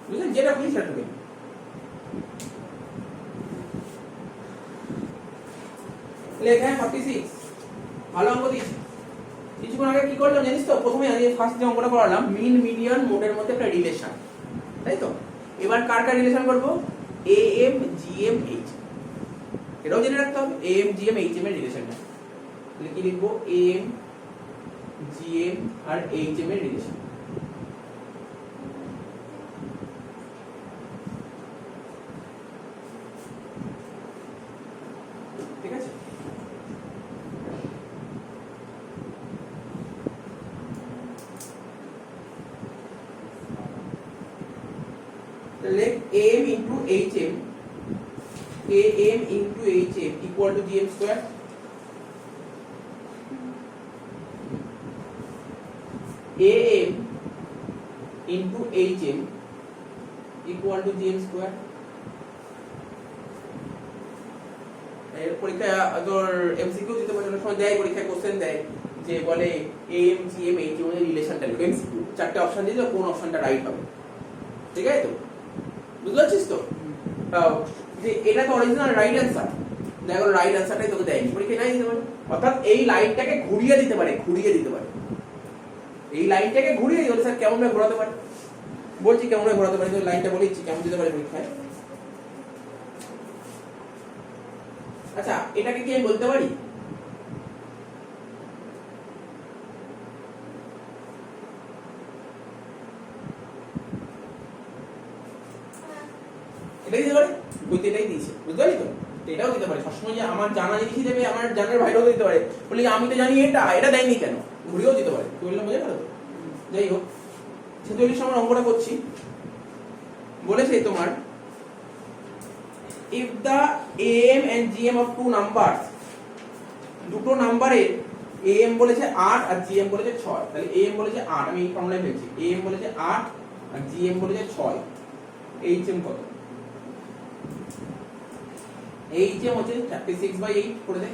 বুঝলেন? যেটা বলি সেটা টুকে। তাহলে এখানে 46 ভালো অঙ্ক দিয়েছি। কিছুক্ষণ আগে কি করলাম জানিস তো? প্রথমে আগে ফার্স্ট যে অঙ্কটা করালাম, মিন মিডিয়ান মোডের মধ্যে একটা রিলেশন, তাই তো? এবার কার কার রিলেশন করবো? AM, GM, H, এটাও জেনে রাখতে হবে। AM, GM, HM এর রিলেশনটা তাহলে কি লিখবো? AM, GM আর HM এর রিলেশন। ঠিক আছে, তাহলে AM into HM, AM into HM equal to GM square। AM into HM equal to GM square। এর পরীক্ষা তোর এমসিকিউ দিতে পারে, অনেক সময় দেয় পরীক্ষায় কোশ্চেন দেয় যে বলে এম জি এম এই যে রিলেশনটা লিখো এমসিকিউ চারটে অপশন দিয়ে কোন অপশনটা রাইট হবে ঠিক আছে তো বুঝতে পারছিস তো যে এটা তো অরিজিনাল রাইট অ্যান্সার দেখো রাইট অ্যান্সারটাই তোকে দেয়নি পরীক্ষা নাই দিতে পারে অর্থাৎ এই লাইনটাকে ঘুরিয়ে দিতে পারে এই লাইনটাকে ঘুরিয়ে দিতে স্যার কেমন ভাবে ঘোরাতে পারে বলছি কেমন ভাবে ঘোরাতে পারে তো লাইনটা বলেছি কেমন দিতে পারে পরীক্ষায় আচ্ছা এটাকে কি আমি বলতে পারি এটাই দিতে পারে বইতে এটাই দিয়েছে বুঝতে পারলি তো এটাও দিতে পারে সবসময় যে আমার জানা জিনিসই দেবে আমার জানার বাইরেও দিতে পারে বলি আমি তো জানি এটা দেয়নি কেন ঘুরিয়েও দিতে পারে তুই বললাম বোঝা গেল তো যাই হোক 46 নম্বর অঙ্কটা করছি বলেছে তোমার if the am and gm of two numbers দুটো নাম্বারের am বলেছে 8 আর gm বলেছে 6 তাহলে am বলেছে 8 আমি এই ফর্মুলায় ফেলছি am বলেছে 8 আর gm বলেছে 6 hm কত hm হচ্ছে 36/8 করে দে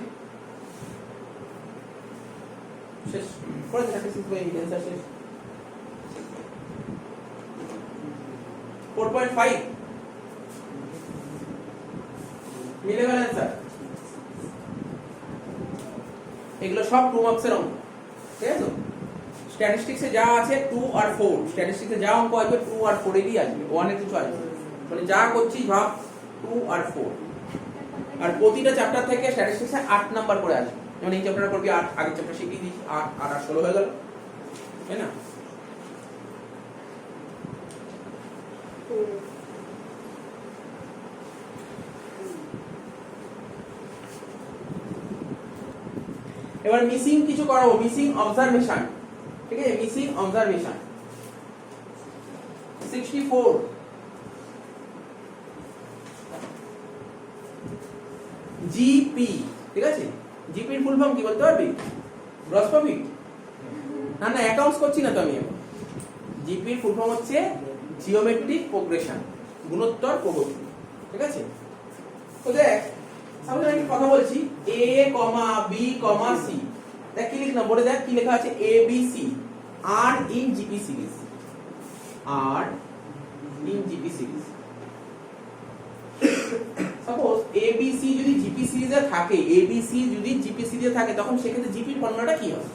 শেষ করে দে 36/8 অ্যানসার শেষ 4.5 মিলে গেল অ্যানসার এগুলো সব 2 মার্কসের অঙ্ক ঠিক আছে স্ট্যাটিস্টিক্সে যা আছে 2 আর 4 স্ট্যাটিস্টিক্সে যা অঙ্ক আসবে 2 আর 4 এরই আসবে 1 এর কিছু আসবে মানে যা করছিস ভাব 2 আর 4 আর প্রতিটা চ্যাপ্টার থেকে স্ট্যাটিস্টিক্সে 8 নাম্বার করে আসবে যেমন এই চ্যাপ্টারটা করবি 8 আগের চ্যাপ্টার শিখিয়ে দিস 8 আর 16 হয়ে গেল তাই না এবার মিসিং কিছু করাবো মিসিং অবজারভেশন ঠিক আছে মিসিং অবজারভেশন 64 জিপি ঠিক আছে জিপির ফুল ফর্ম কি বলতে পারবি গ্রস প্রফিট না না অ্যাকাউন্টস করছি না তো আমি এখন জিপির ফুল ফর্ম হচ্ছে জিওমেট্রিক প্রোগ্রেশন গুণোত্তর প্রগতি ঠিক আছে তো দেখ সামনে আমি কথা বলছি a, b, c দেখ কি লিখনা বলে দেখ কি লেখা আছে a b c r in gp series r in gp series suppose a b c যদি gp সিরিজে থাকে a b c যদি gp সিরিজে থাকে তখন সেক্ষেত্রে gp এর ফর্মুলাটা কি হবে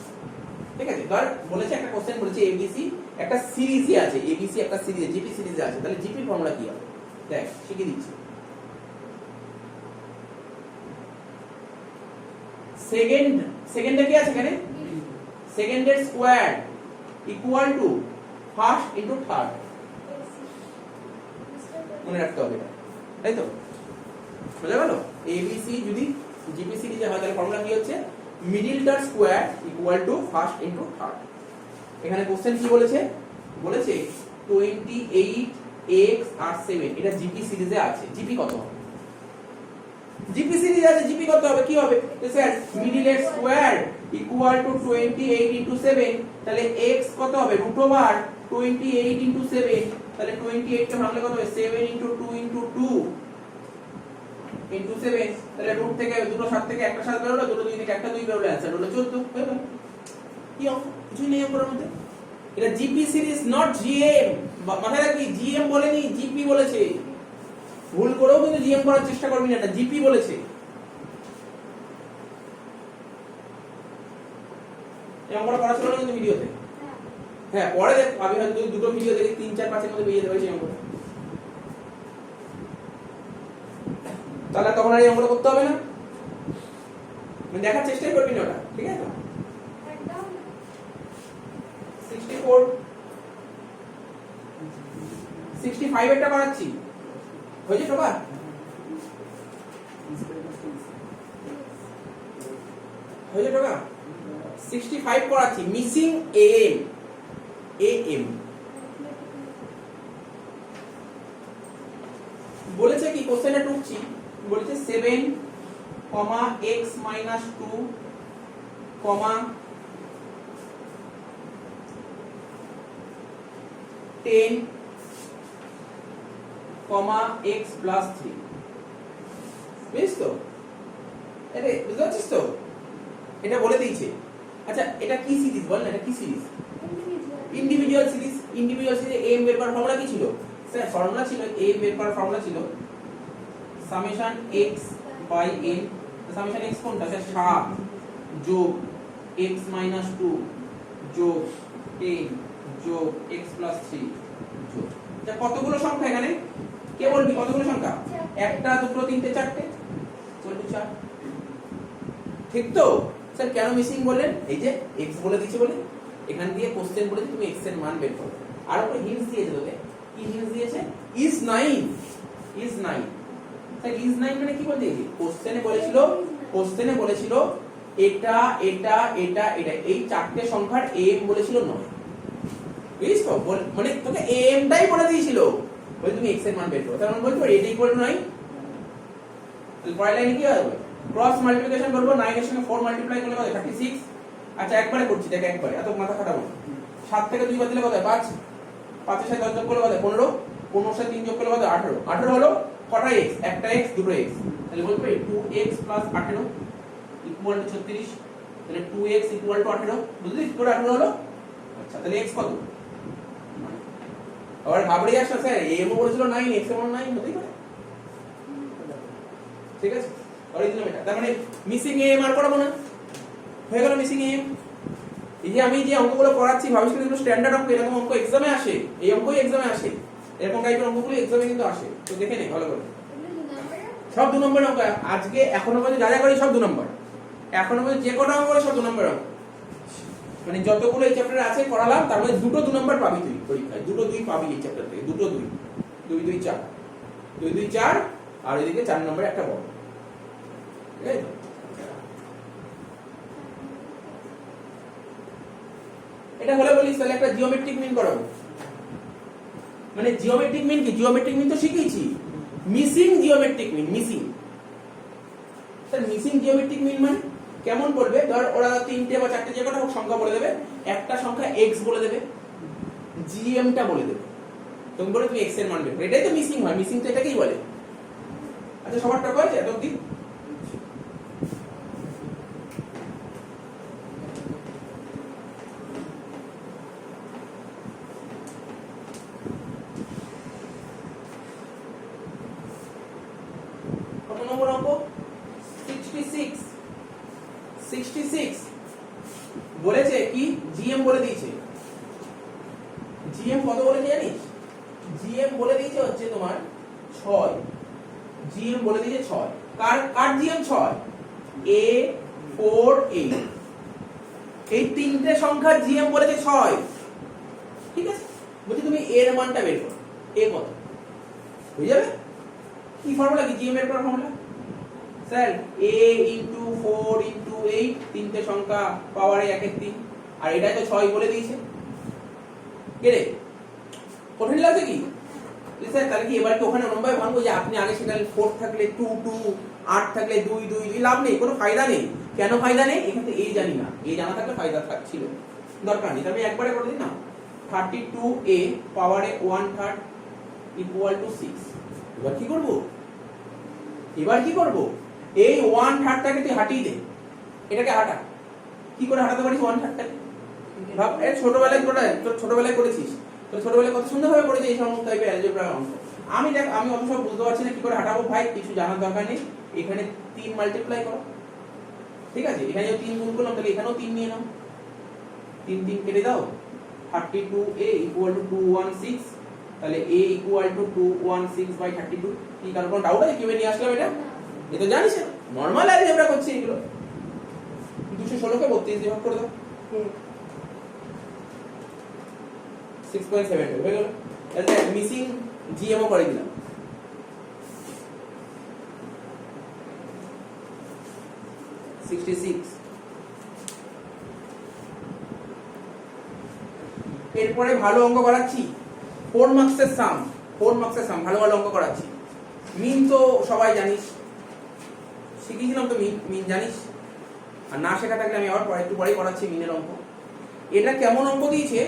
ঠিক আছে ধর বলেছে একটা কোশ্চেন বলেছে a b c একটা সিরিজে আছে a b c একটা সিরিজে gp সিরিজে আছে তাহলে gp এর ফর্মুলা কি হবে দেখ শিখিয়ে দিচ্ছি সেকেন্ডে কি আছে এখানে সেকেন্ডের square equal to first into third মনে রাখতে হবে এটা তাই তো বুঝা গেল ABC যদি GP সিরিজে হয় তাহলে ফর্মুলা কি হচ্ছে মিডলটার square equal to first into third এখানে কোশ্চেন কি বলেছে 28x আর 7 এটা GP সিরিজে আছে GP কত হবে GP সিরিজ আছে GP কত হবে কি হবে স্যার মিডলের স্কয়ার ইকুয়াল টু 28 ইনটু 7 তাহলে x কত হবে √28 ইনটু 7 তাহলে 28 কে ভাঙলে কত হবে 7 ইনটু 2 ইনটু 2 ইনটু 7 তাহলে রুট থেকে দুটো 7 থেকে একটা 7 বের হলো দুটো 2 থেকে একটা 2 বের হলো অ্যানসার হলো 14 হয়ে গেল কি অঙ্ক কিছু নেই অঙ্কের মধ্যে এটা GP সিরিজ নট GM মাথায় রাখবি GM বলেনি GP বলেছে ভুল করেও কিন্তু GM করার চেষ্টা করবি না এটা GP বলেছে এই অঙ্কটা করা ছিল না কিন্তু ভিডিওতে হ্যাঁ পরে দেখ আমি হয়তো দুটো ভিডিও দেখি 3 4 5 এর মধ্যে পেয়ে যাবে সেই অঙ্কটা তাহলে তখন আর এই অঙ্কটা করতে হবে না মানে দেখার চেষ্টাই করবি না ওটা ঠিক আছে 64 65 একটা করাচ্ছি হয়েছে টোকা হয়েছে টোকা 65 করাচ্ছি মিসিং am বলেছে কি কোশ্চেনে টুকছি বলেছে 7, x - 2, 10, x + 3 বুঝছ তো আরে বুঝছিস তো এটা বলে দিয়েছে আচ্ছা এটা কি সিরিজ বল না, এটা কি সিরিজ? Individual series. ইন্ডিভিজুয়াল সিরিজে এম বের করার ফর্মুলা কি ছিল স্যার? ফর্মুলা ছিল এম বের করার ফর্মুলা ছিল summation x by n। Summation x কোনটা স্যার? 7 যোগ x মাইনাস 2 যোগ 10 যোগ x প্লাস 3 যোগ। আচ্ছা কতগুলো সংখ্যা এখানে? কে বলবি কতগুলো সংখ্যা? একটা দুটো তিনটে চারটে, বলবি 4। ঠিক তো স্যার? কেন মিসিং বললেন? এই যে x বলে দিয়েছে বলে এখান দিয়ে কোশ্চেন বলেছে তুমি x এর মান বের করো। আর ওটা হিন্টস দিয়েছে তোকে। কি হিন্টস দিয়েছে? is 9 is 9। স্যার is 9 মানে কি বলতে দিয়েছে? কোশ্চেনে বলেছিল এটা এটা এটা এটা এই চারটে সংখ্যার m বলেছিল 9। বুঝিস তো? মানে তোকে m টাই বলে দিয়েছিল, বলে তুমি x এর মান বের করো। তার মানে বলতে পারি এটা ইকুয়াল টু 9। তাহলে পরের লাইনে কি হবে? ক্রস মাল্টিপ্লিকেশন করব, 9 এর সঙ্গে 4 মাল্টিপ্লাই করলে কত? 36। আচ্ছা একবারে করছি, দেখ একবারে, এত মাথা খাটাবো না। 7 থেকে 2 বাদ দিলে কত হয়? 5। 5 এর সাথে 10 যোগ করলে কত হয়? 15। 15 এর সাথে 3 যোগ করলে কত হয়? 18। 18 হলো কটা x? একটা x দুটো x। তাহলে বলতে পারি 2x 18 ইকুয়াল টু 36। তাহলে 2x ইকুয়াল টু 18। বুঝলি কি করে 18 হলো? আচ্ছা তাহলে x কত? আবার ঘাবড়ে যাস না স্যার, m বলেছিল 9, x এর মান 9 হতেই পারে। ঠিক আছে, করে দিলাম এটা। তার মানে মিসিং m আর করাবো না, হয়ে গেল মিসিং m। এই যে আমি যে অঙ্কগুলো করাচ্ছি ভাবিস না এগুলো স্ট্যান্ডার্ড অঙ্ক, এরকম অঙ্ক এক্সামে আসে, এই অঙ্কই এক্সামে আসে, এরকম টাইপের অঙ্কগুলো এক্সামে কিন্তু আসে। তো দেখে নে ভালো করে, সব 2 নম্বরের অঙ্ক। আজকে এখনো পর্যন্ত যা যা করি সব 2 নম্বর। এখনো পর্যন্ত যে কটা অঙ্ক করে সব 2 নম্বরের অঙ্ক। মানে যতগুলো এই চ্যাপ্টারে আছে করালাম তার মধ্যে দুটো 2 নম্বর পাবি তুই পরীক্ষায়, দুটো 2 পাবি এই চ্যাপ্টার থেকে, দুটো 2 2 2 4 2 2 4 আর এদিকে 4 নম্বরে একটা বড়। ঠিক আছে? এটা হলে বলিস তাহলে একটা জিওমেট্রিক মিন করাবো। মানে জিওমেট্রিক মিন কি? জিওমেট্রিক মিন তো শিখেছি, missing geometric mean. Missing sir, missing geometric mean মানে কেমন বলবে? ধর ওরা 3টে বা 4টে যে কোনো সংখ্যা বলে দেবে, একটা সংখ্যা x বলে দেবে, gm টা বলে দেবে, তুমি বলে তুমি x এর মান বের করো। এটাই তো মিসিং হয়। মিসিং তো এটাকেই বলে। আচ্ছা সবারটা কয়েছে এত অবধি? কত নম্বর অঙ্ক? 66। 66 বলেছে কি? জিএম বলে দিয়েছে। জিএম কত বলেছে জানিস? জিএম বলে দিয়েছে হচ্ছে তোমার 6। জিএম বলে দিয়েছে 6। কার জিএম 6? a 4 8। এই তিনটে সংখ্যার জিএম বলেছে 6। ঠিক আছে, বলছি তুমি এর মানটা বের করো। এ কত হয়ে যাবে? কি ফর্মুলা? কি জিএম এর formula? Sir a into 4 into 8, তিনটে সংখ্যা পাওয়ারে 1 এর 3, আর এটাই তো 6 বলে দিয়েছে। কে রে, কঠিন লাগছে কি? স্যার তাহলে কি এবার কি ওখানে নম্বর ভাঙবো যে আপনি আগে সেখানে 4 থাকলে 2 2, 8 থাকলে 2 2 2? লাভ নেই, কোনো ফায়দা নেই। কেন ফায়দা নেই? এখানে এই জানি না, এই জানা থাকলে ফায়দা ছিল, দরকার নেই। আমি একবারে করে দিই না, 32a পাওয়ারে 1/3 ইকুয়াল টু 6। এবার কি করব? এই 1/3 টাকে তুই হাঁটিয়ে দে, এটাকে হাঁটা। কি করে হাঁটাতে পারিস 1/3 টাকে? ভাব, এর ছোটবেলায় করেছিস, তো ছোটবেলায় কত সুন্দরভাবে করেছিস এই সমস্ত টাইপের অ্যালজেব্রা অঙ্ক। আমি দেখ, আমি অত সব বুঝতে পারছি না কি করে হাঁটাবো। ভাই কিছু জানার দরকার নেই, এখানে 3 মাল্টিপ্লাই করো। ঠিক আছে, এখানে 3 গুণ করলাম, তাহলে এখানেও 3 নিয়ে নাও। 3 3 কেটে দাও, 32a ইকুয়াল টু 216। তাহলে a ইকুয়াল টু 216/32। কি কারণ কোনো ডাউট আছে কিভাবে নিয়ে আসলাম এটা? এ তো জানিস না, নরমাল অ্যালজেব্রা করছি এগুলো। 216 কে 32 দিয়ে ভাগ করে দাও, 6.7 হয়ে গেল। তাহলে মিসিং জিএম ও করে দিলাম। এরপরে ভালো অঙ্ক করাচ্ছি, 4 মার্কসের সাম। ভালো ভালো অঙ্ক করাচ্ছি। মিন তো সবাই জানিস, শিখিয়েছিলাম তো মিন জানিস। আর না শেখা থাকলে আমি আবার একটু পরেই করাচ্ছি মিনের অঙ্ক। এটা কেমন অঙ্ক দিয়েছে?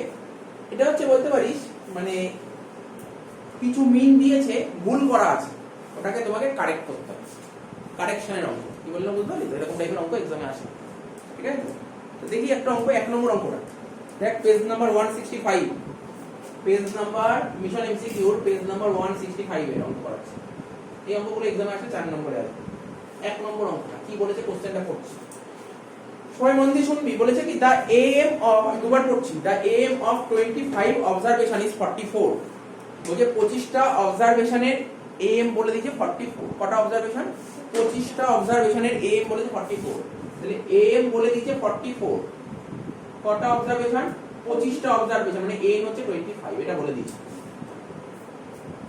এটা হচ্ছে বলতে পারিস মানে কিছু মিন দিয়েছে, ভুল করা আছে, ওটাকে তোমাকে কারেক্ট করতে হবে। কারেকশনের অঙ্ক কি বললাম বুঝতে পারলি? এরকম টাইপের অঙ্ক এক্সামে আসে। ঠিক আছে, তো দেখি একটা অঙ্ক, 1 নম্বর অঙ্কটা দেখ, page number 165, page number mission এমসিকিউর পেজ নাম্বার 165 এর অঙ্ক করাচ্ছে। এই অঙ্কগুলো एग्जाम আসে 4 নম্বরে আসে। 1 নম্বর অঙ্কটা কি বলেছে, কোশ্চেনটা পড়ছি, সবাই মন দিয়ে শুনবি। বলেছে কি দা এম অফ, দুবার পড়ছি, দা এম অফ 25 অবজারভেশন ইজ 44। বলছে 25টা অবজারভেশনের এম বলে দিয়েছে 44। কটা অবজারভেশন? 25টা অবজারভেশনের এম বলেছে 44। তাহলে এম বলে দিয়েছে 44, কটা অবজারভেশন? 25টা অবজারভেশন, মানে এম হচ্ছে 25, এটা বলে দিয়েছে।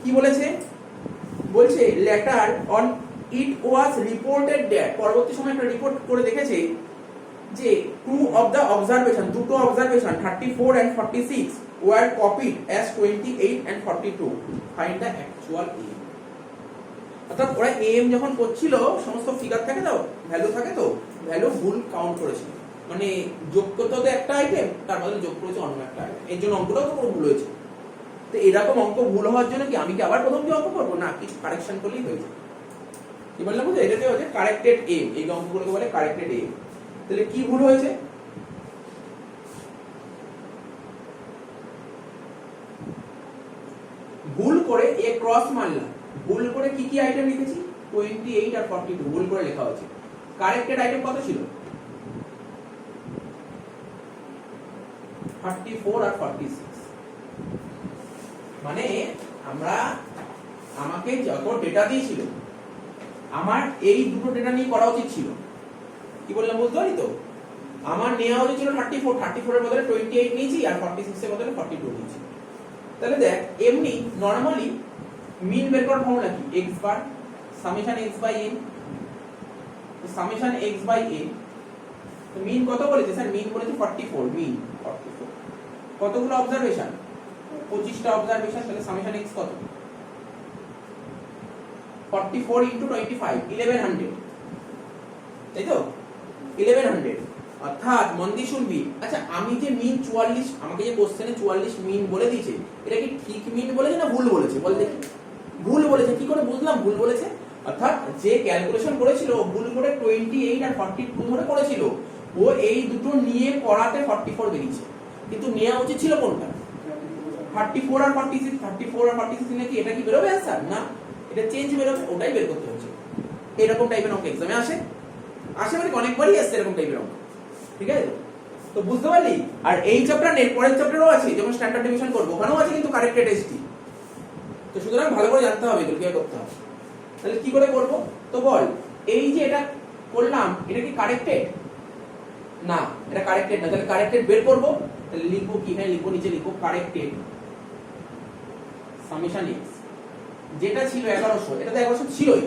কি বলেছে? বলছে letter on it was reported that, পরবর্তী সময় একটা রিপোর্ট করে দেখেছে যে টু অফ দা অবজারভেশন, দুটো observation 34 and 46 were copied as 28 and 42. Find the actual aim. অর্থাৎ ওরা এম যখন করছিল সমস্ত ফিগার থাকে তো, ভ্যালু থাকে তো, ভ্যালু ভুল কাউন্ট করেছিল, মানে যোগ করতে হতো একটা আইটেম, তার বদলে যোগ করেছে অন্য একটা আইটেম, এর জন্য অঙ্কটাও তো পুরো ভুল হয়েছে। তো এরকম অঙ্ক ভুল হওয়ার জন্য কি আমি কি আবার প্রথম দিয়ে অঙ্ক করবো? না, কিছু কারেকশন করলেই হয়ে যায়। কি বললাম বুঝে? এটাতে হচ্ছে কারেক্টেড এম, এই অঙ্কগুলোকে বলে কারেক্টেড এম। তাহলে কি ভুল হয়েছে? ভুল করে এ ক্রস মারলাম, ভুল করে কি কি আইটেম লিখেছি? 28 আর 42 ভুল করে লেখা হয়েছে। কারেক্টেড আইটেম কত ছিল? 34 আর 46। মানে আমরা, আমাকে যত ডেটা দিয়েছিল, আমার এই দুটো ডেটা নিয়ে করা উচিত ছিল। কি বললাম বুঝতে পারি তো? আমার নেওয়া উচিত ছিল 34 এর বদলে 28 নিয়েছি, আর 46 এর বদলে 42 নিয়েছি। তাহলে দেখ, এমনি নরমালি মিন বের করার ফর্মুলা কি? x bar summation x by n, তো সামেশন x বাই n, তো মিন কত বলেছে স্যার? মিন বলেছে 44, মিন 44। কতগুলো অবজারভেশন? 25টা অবজারভেশন, তাহলে সামেশন x কত? 44 into 25, 1100, তাই তো? 1100। অর্থাৎ মন দিয়ে শুনবি। আচ্ছা, আমি যে মিন 44, আমাকে যে কোশ্চেনে 44 মিন বলে দিয়েছে, এটা কি ঠিক মিন বলেছে না ভুল বলেছে? বল দেখি। ভুল বলেছে। কি করে বুঝলাম ভুল বলেছে? অর্থাৎ যে ক্যালকুলেশন করেছিল ভুল করে 28 আর 42 ধরে করেছিল, ও এই দুটো নিয়ে করাতে 44 বেরিয়েছে, কিন্তু নেওয়া উচিত ছিল কোনটা? 34 আর 46। 34 আর 46 নিলে কি এটা কি বেরোবে অ্যান্সার? না, এটা চেঞ্জ বেরোবে, ওটাই বের করতে হচ্ছে। এরকম টাইপের অঙ্ক এক্সামে আসে, মানে অনেকবারই আসছে এরকম টাইপের অঙ্ক। ঠিক আছে? তো বুঝতে পারলি? আর এই চ্যাপ্টার এর পরের চ্যাপ্টারও আছে, যেমন স্ট্যান্ডার্ড ডিভিশন করব, ওখানেও আছে কিন্তু কারেক্টেড এসটি। তো সুতরাং ভালো করে জানতে হবে এগুলো কিভাবে করতে হবে। তাহলে কি করে করব? তো বল, এই যে এটা করলাম, এটা কি কারেক্টেড? না, এটা কারেক্টেড না। তাহলে কারেক্টেড বের করব। তাহলে লিখবো কি? হ্যাঁ লিখবো, নিচে লিখবো কারেক্টেড সামেশন x, যেটা ছিল 1100, এটা তো 1100 ছিলই।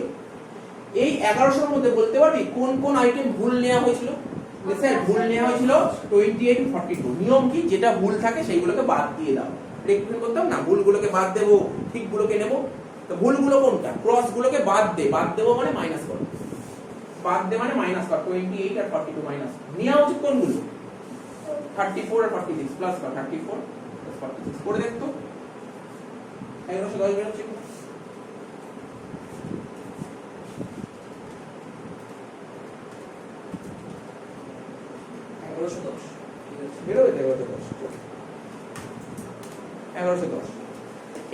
এই 1100 এর মধ্যে বলতে পারবি কোন কোন আইটেম ভুল নেওয়া হয়েছিল? স্যার ভুল নেওয়া হয়েছিল 28 টু 42। নিয়ম কি? যেটা ভুল থাকে সেইগুলোকে বাদ দিয়ে দাও। রেকটিফাই করতাম না, ভুলগুলোকে বাদ দেব, ঠিকগুলোকে নেব। তো ভুলগুলো কোনটা? ক্রস গুলোকে বাদ দে, বাদ দেব মানে মাইনাস কর, বাদ দে মানে মাইনাস কর। 28 আর 42 মাইনাস। নেওয়া উচিত কোনগুলো? 34 আর 46 প্লাস কর, 34 প্লাস 46 করে দেখ তো 1110 বের হচ্ছে।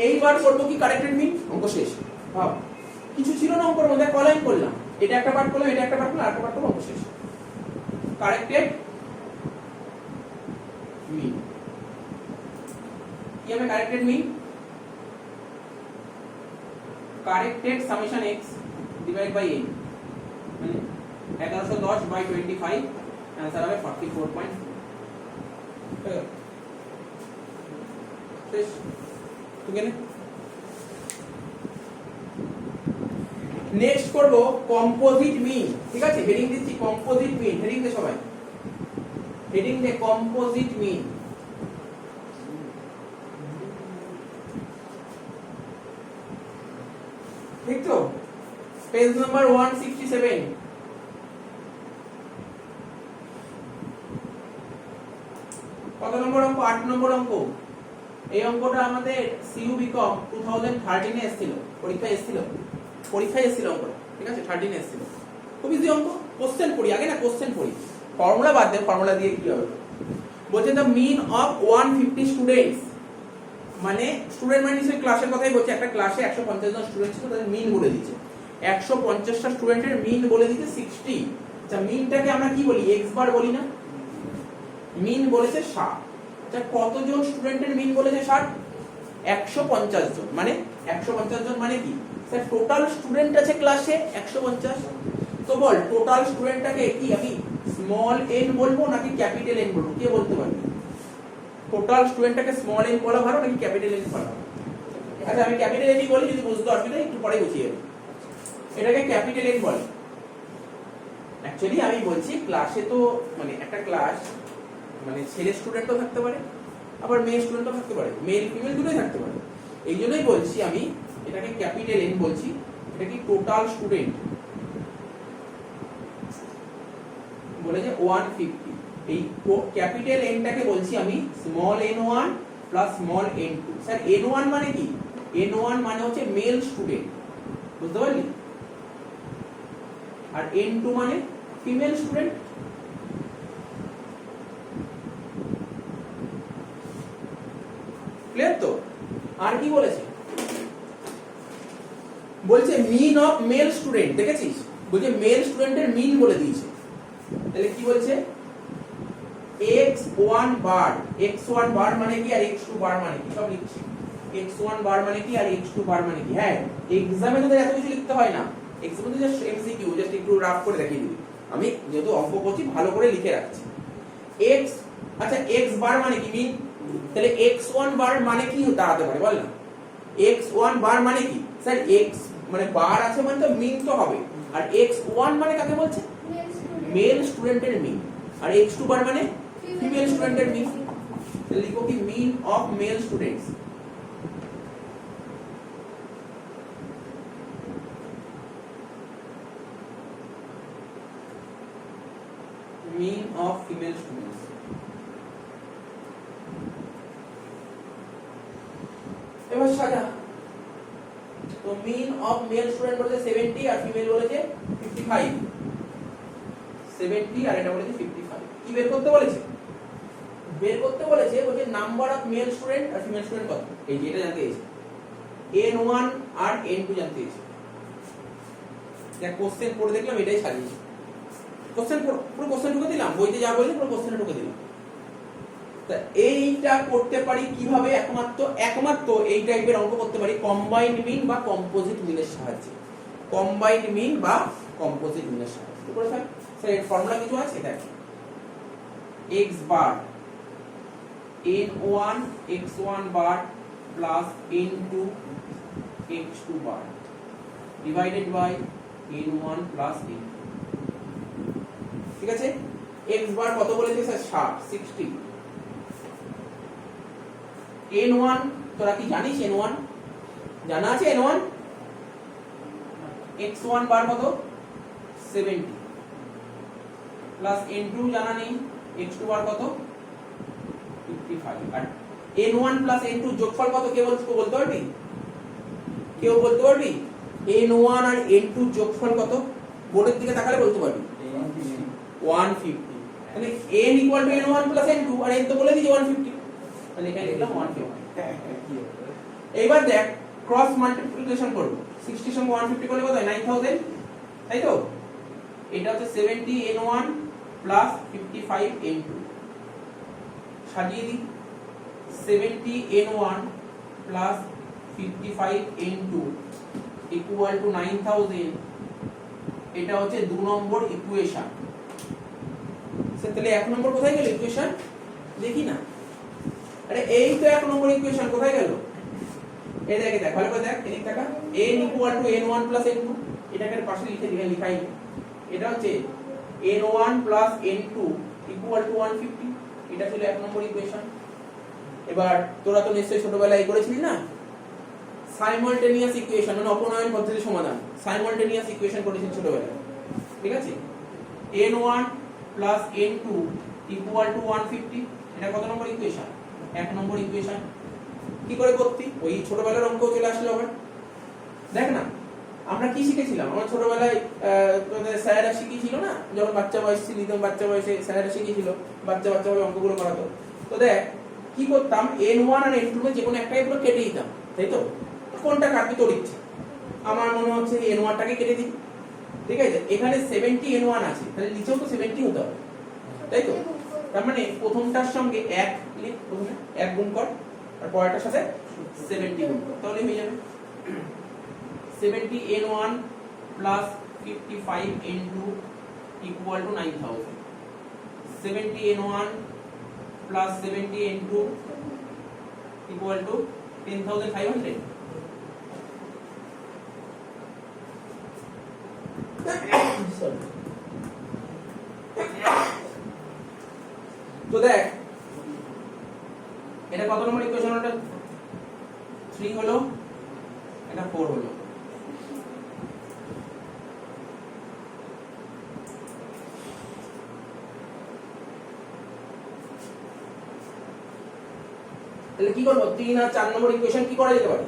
এইবার করবো কি কারেক্টেড মিন? অঙ্ক শেষ। ভাব, কিছু ছিল না অঙ্কের মধ্যে, কলাইন করলাম, এটা একটা পার্ট করলাম, এটা একটা পার্ট করলাম, আরেকটা পার্ট করলাম, অঙ্ক শেষ। কারেক্টেড মিন কি হবে? Corrected mean, corrected summation x divide by n, মানে 1110 বাই 25, आंसर হবে 44.4। শেষ। ঠিক আছে, নেক্সট করব কম্পোজিট মিন। ঠিক আছে, হেডিং দিচ্ছি কম্পোজিট মিন। হেডিং দে সবাই, হেডিং দে কম্পোজিট মিন। ঠিক তো? Page number 167। কত নম্বর অঙ্ক? 8 নম্বর অঙ্ক। এই অঙ্কটা আমাদের সিইউ বিকম 2013 এ এসেছিল, পরীক্ষায় এসেছিল অঙ্কটা। ঠিক আছে, 13 এ এসেছিল। খুব ইজি অঙ্ক। কোশ্চেন পড়ি আগে, না কোশ্চেন পড়ি। ফর্মুলা বাদ দেন, ফর্মুলা দিয়ে কি হবে? বলছে দ্য মিন অফ 150 স্টুডেন্টস, মানে স্টুডেন্ট মানে নিশ্চয়ই ক্লাসের কথাই বলছে, একটা ক্লাসে 150 জন স্টুডেন্ট ছিল, তাদের মিন বলে দিচ্ছে 150টা স্টুডেন্টের মিন বলে দিচ্ছে 60। আচ্ছা মিনটাকে আমরা কি বলি? x বার বলি না? মিন বলেছে 60। আচ্ছা কতজন স্টুডেন্টের মিন বলেছে 60? 150 জন। মানে 150 জন মানে কি স্যার? টোটাল স্টুডেন্ট আছে ক্লাসে 150। তো বল টোটাল স্টুডেন্টটাকে কি আমি স্মল n বলবো নাকি ক্যাপিটাল N বলবো? কে বলতে পারবে? টোটাল স্টুডেন্টটাকে স্মল n বলা ভালো নাকি ক্যাপিটাল N বলা ভালো? আচ্ছা আমি ক্যাপিটাল N বলি, যদি বুঝতে অসুবিধা একটু পরে বুঝিয়ে দেব। এটাকে ক্যাপিটাল N বলে। অ্যাকচুয়ালি আমি বলছি ক্লাসে তো মানে একটা ক্লাস মানে ছেলে স্টুডেন্টও থাকতে পারে, আবার মেয়ে স্টুডেন্টও থাকতে পারে, মেল ফিমেল দুটোই থাকতে পারে। এই জন্যই বলছি আমি এটাকে ক্যাপিটাল N বলছি। এটা কি টোটাল স্টুডেন্ট বলে যে 150। এই ক্যাপিটাল N টাকে বলছি আমি small n1 plus small n2। Sir n1 মানে কি? n1 মানে হচ্ছে মেল স্টুডেন্ট, বুঝতে পারলি? আর n2 মানে ফিমেল স্টুডেন্ট। ক্লিয়ার তো? আর কি বলেছে? বলছে মিন অফ মেল স্টুডেন্ট, দেখেছিস? বলছে মেল স্টুডেন্টের মিন বলে দিয়েছে। তাহলে কি বলছে? x1 বার, x1 বার মানে কি আর x2 বার মানে কি সব লিখছি। x1 বার মানে কি আর x2 বার মানে কি। হ্যাঁ এক্সামে তো এত কিছু লিখতে হয় না, এক্সামে তো জাস্ট এমসিকিউ, জাস্ট একটু রাফ করে দেখিয়ে দিবি। আমি যেহেতু অঙ্ক করছি ভালো করে লিখে রাখছি। x, আচ্ছা x বার মানে কি? মিন। তাহলে x1 বার মানে কি দাঁড়াতে পারে বল না? x1 বার মানে কি? স্যার x মানে বার আছে মানে তো মিন তো হবে। আর x1 মানে কাকে বলছে? মেল স্টুডেন্টের মিন। আর x2 বার মানে ফিমেল স্টুডেন্টের মিন। তাহলে লিখো কি mean of male students. Mean of female students. এবার সাজা। তো মিন অফ মেল স্টুডেন্ট বলেছে 70 আর ফিমেল বলেছে 55। 70 আর এটা বলেছে 55। কি বের করতে বলেছে? বের করতে বলেছে বলছে নাম্বার অফ মেল স্টুডেন্ট আর ফিমেল স্টুডেন্ট কত। এই যে এটা জানতে চাইছে। n1 আর n2 জানতে চাইছে। দেখ কোশ্চেন পড়ে দেখলাম এটাই সাজিয়েছি। কোশ্চেন পুরো কোশ্চেন ঢুকে দিলাম, বইতে যা বলেছে পুরো কোশ্চেনে ঢুকে দিলাম। তা এইটা করতে পারি কিভাবে? একমাত্র এই টাইপের অঙ্ক করতে পারি কম্বাইন্ড মিন বা কম্পোজিট মিনের সাহায্যে। কম্বাইন্ড মিন বা কম্পোজিট মিনের সাহায্যে। তো করে ফেল। স্যার এর ফর্মুলা কিছু আছে দেখ। x bar n1 x1 bar plus n2 x2 bar divided by n1 plus n2। ঠিক আছে? x বার কত বলেছে স্যার? 60। n1 তোরা কি জানিস? n1 জানা আছে? n1 x1 বার কত? 70 প্লাস n2 জানা নেই, x2 বার কত? 55। আর n1 প্লাস n2 যোগফল কত? কে বলতে পারবি? কেউ বলতে পারবি? n1 আর n2 যোগফল কত? বোর্ডের দিকে তাকালে বলতে পারবি। 150। তাহলে n equal to n1 plus n2 আর n তো বলে দিয়েছে 150। তাহলে এখানে লিখলাম 150। এইবার দেখ ক্রস মাল্টিপ্লিকেশন করব। 60 সঙ্গে 150 করলে কত হয়? 9000, তাই তো? এটা হচ্ছে 70 n1 প্লাস 55 n2। সাজিয়ে দিই। 70 n1 plus 55 n2 equal to 9000। এটা হচ্ছে 2 নম্বর ইকুয়েশন। তাহলে 1 নম্বর কোথায় গেল ইকুয়েশন? দেখি না। আরে এই তো 1 নম্বর ইকুয়েশন কোথায় গেল? এই দেখ ভালো করে দেখ, এদিক তাকা। n equal to n1 plus n2। এটাকে পাশে লিখাই। এটা হচ্ছে n1 plus n2 equal to 150। এটা ছিল 1 নম্বর ইকুয়েশন। এবার তোরা তো নিশ্চয়ই ছোটবেলায় করেছিস না সাইমালটেনিয়াস ইকুয়েশন, মানে অপনয়ন পদ্ধতির সমাধান। সাইমালটেনিয়াস ইকুয়েশন করেছিস ছোটবেলায়, ঠিক আছে? n1 plus n2 equal to 150। এটা কত নম্বর ইকুয়েশন? 1 নম্বর ইকুয়েশন। কি করে করতি? ওই ছোটবেলার অঙ্ক চলে আসলো আবার। দেখ না আমরা কি শিখেছিলাম? আমরা ছোটবেলায় তোমাদের স্যারেরা শিখিয়েছিল না, যখন বাচ্চা বয়স ছিল, তখন বাচ্চা বয়সে স্যারেরা শিখিয়েছিল, বাচ্চা ভাবে অঙ্কগুলো করাতো। তো দেখ কি করতাম, n1 আর n2 যে কোনো একটাকে পুরো কেটে দিতাম, তাই তো? কোনটা কাটবি তোর ইচ্ছে। আমার মনে হচ্ছে n1 টাকে কেটে দিই, ঠিক আছে? এখানে 70 n1 আছে, তাহলে নিচেও তো 70 হতে হবে, তাই তো? তার মানে প্রথমটার সঙ্গে 1 লিখ, প্রথমে 1 গুণ কর, আর পরেরটার সাথে 70 গুণ কর, তাহলে হয়ে যাবে 70 n1 plus 55 n2 equal to 9000. 70 n1 plus 70 n2 equal to 10,500. তো দেখ এটা কত নম্বর ইকুয়েশন? এটা 3 হলো, এটা 4 হলো। তাহলে কি করব? 3 আর 4 নম্বর ইকুয়েশন কি করা যেতে পারে?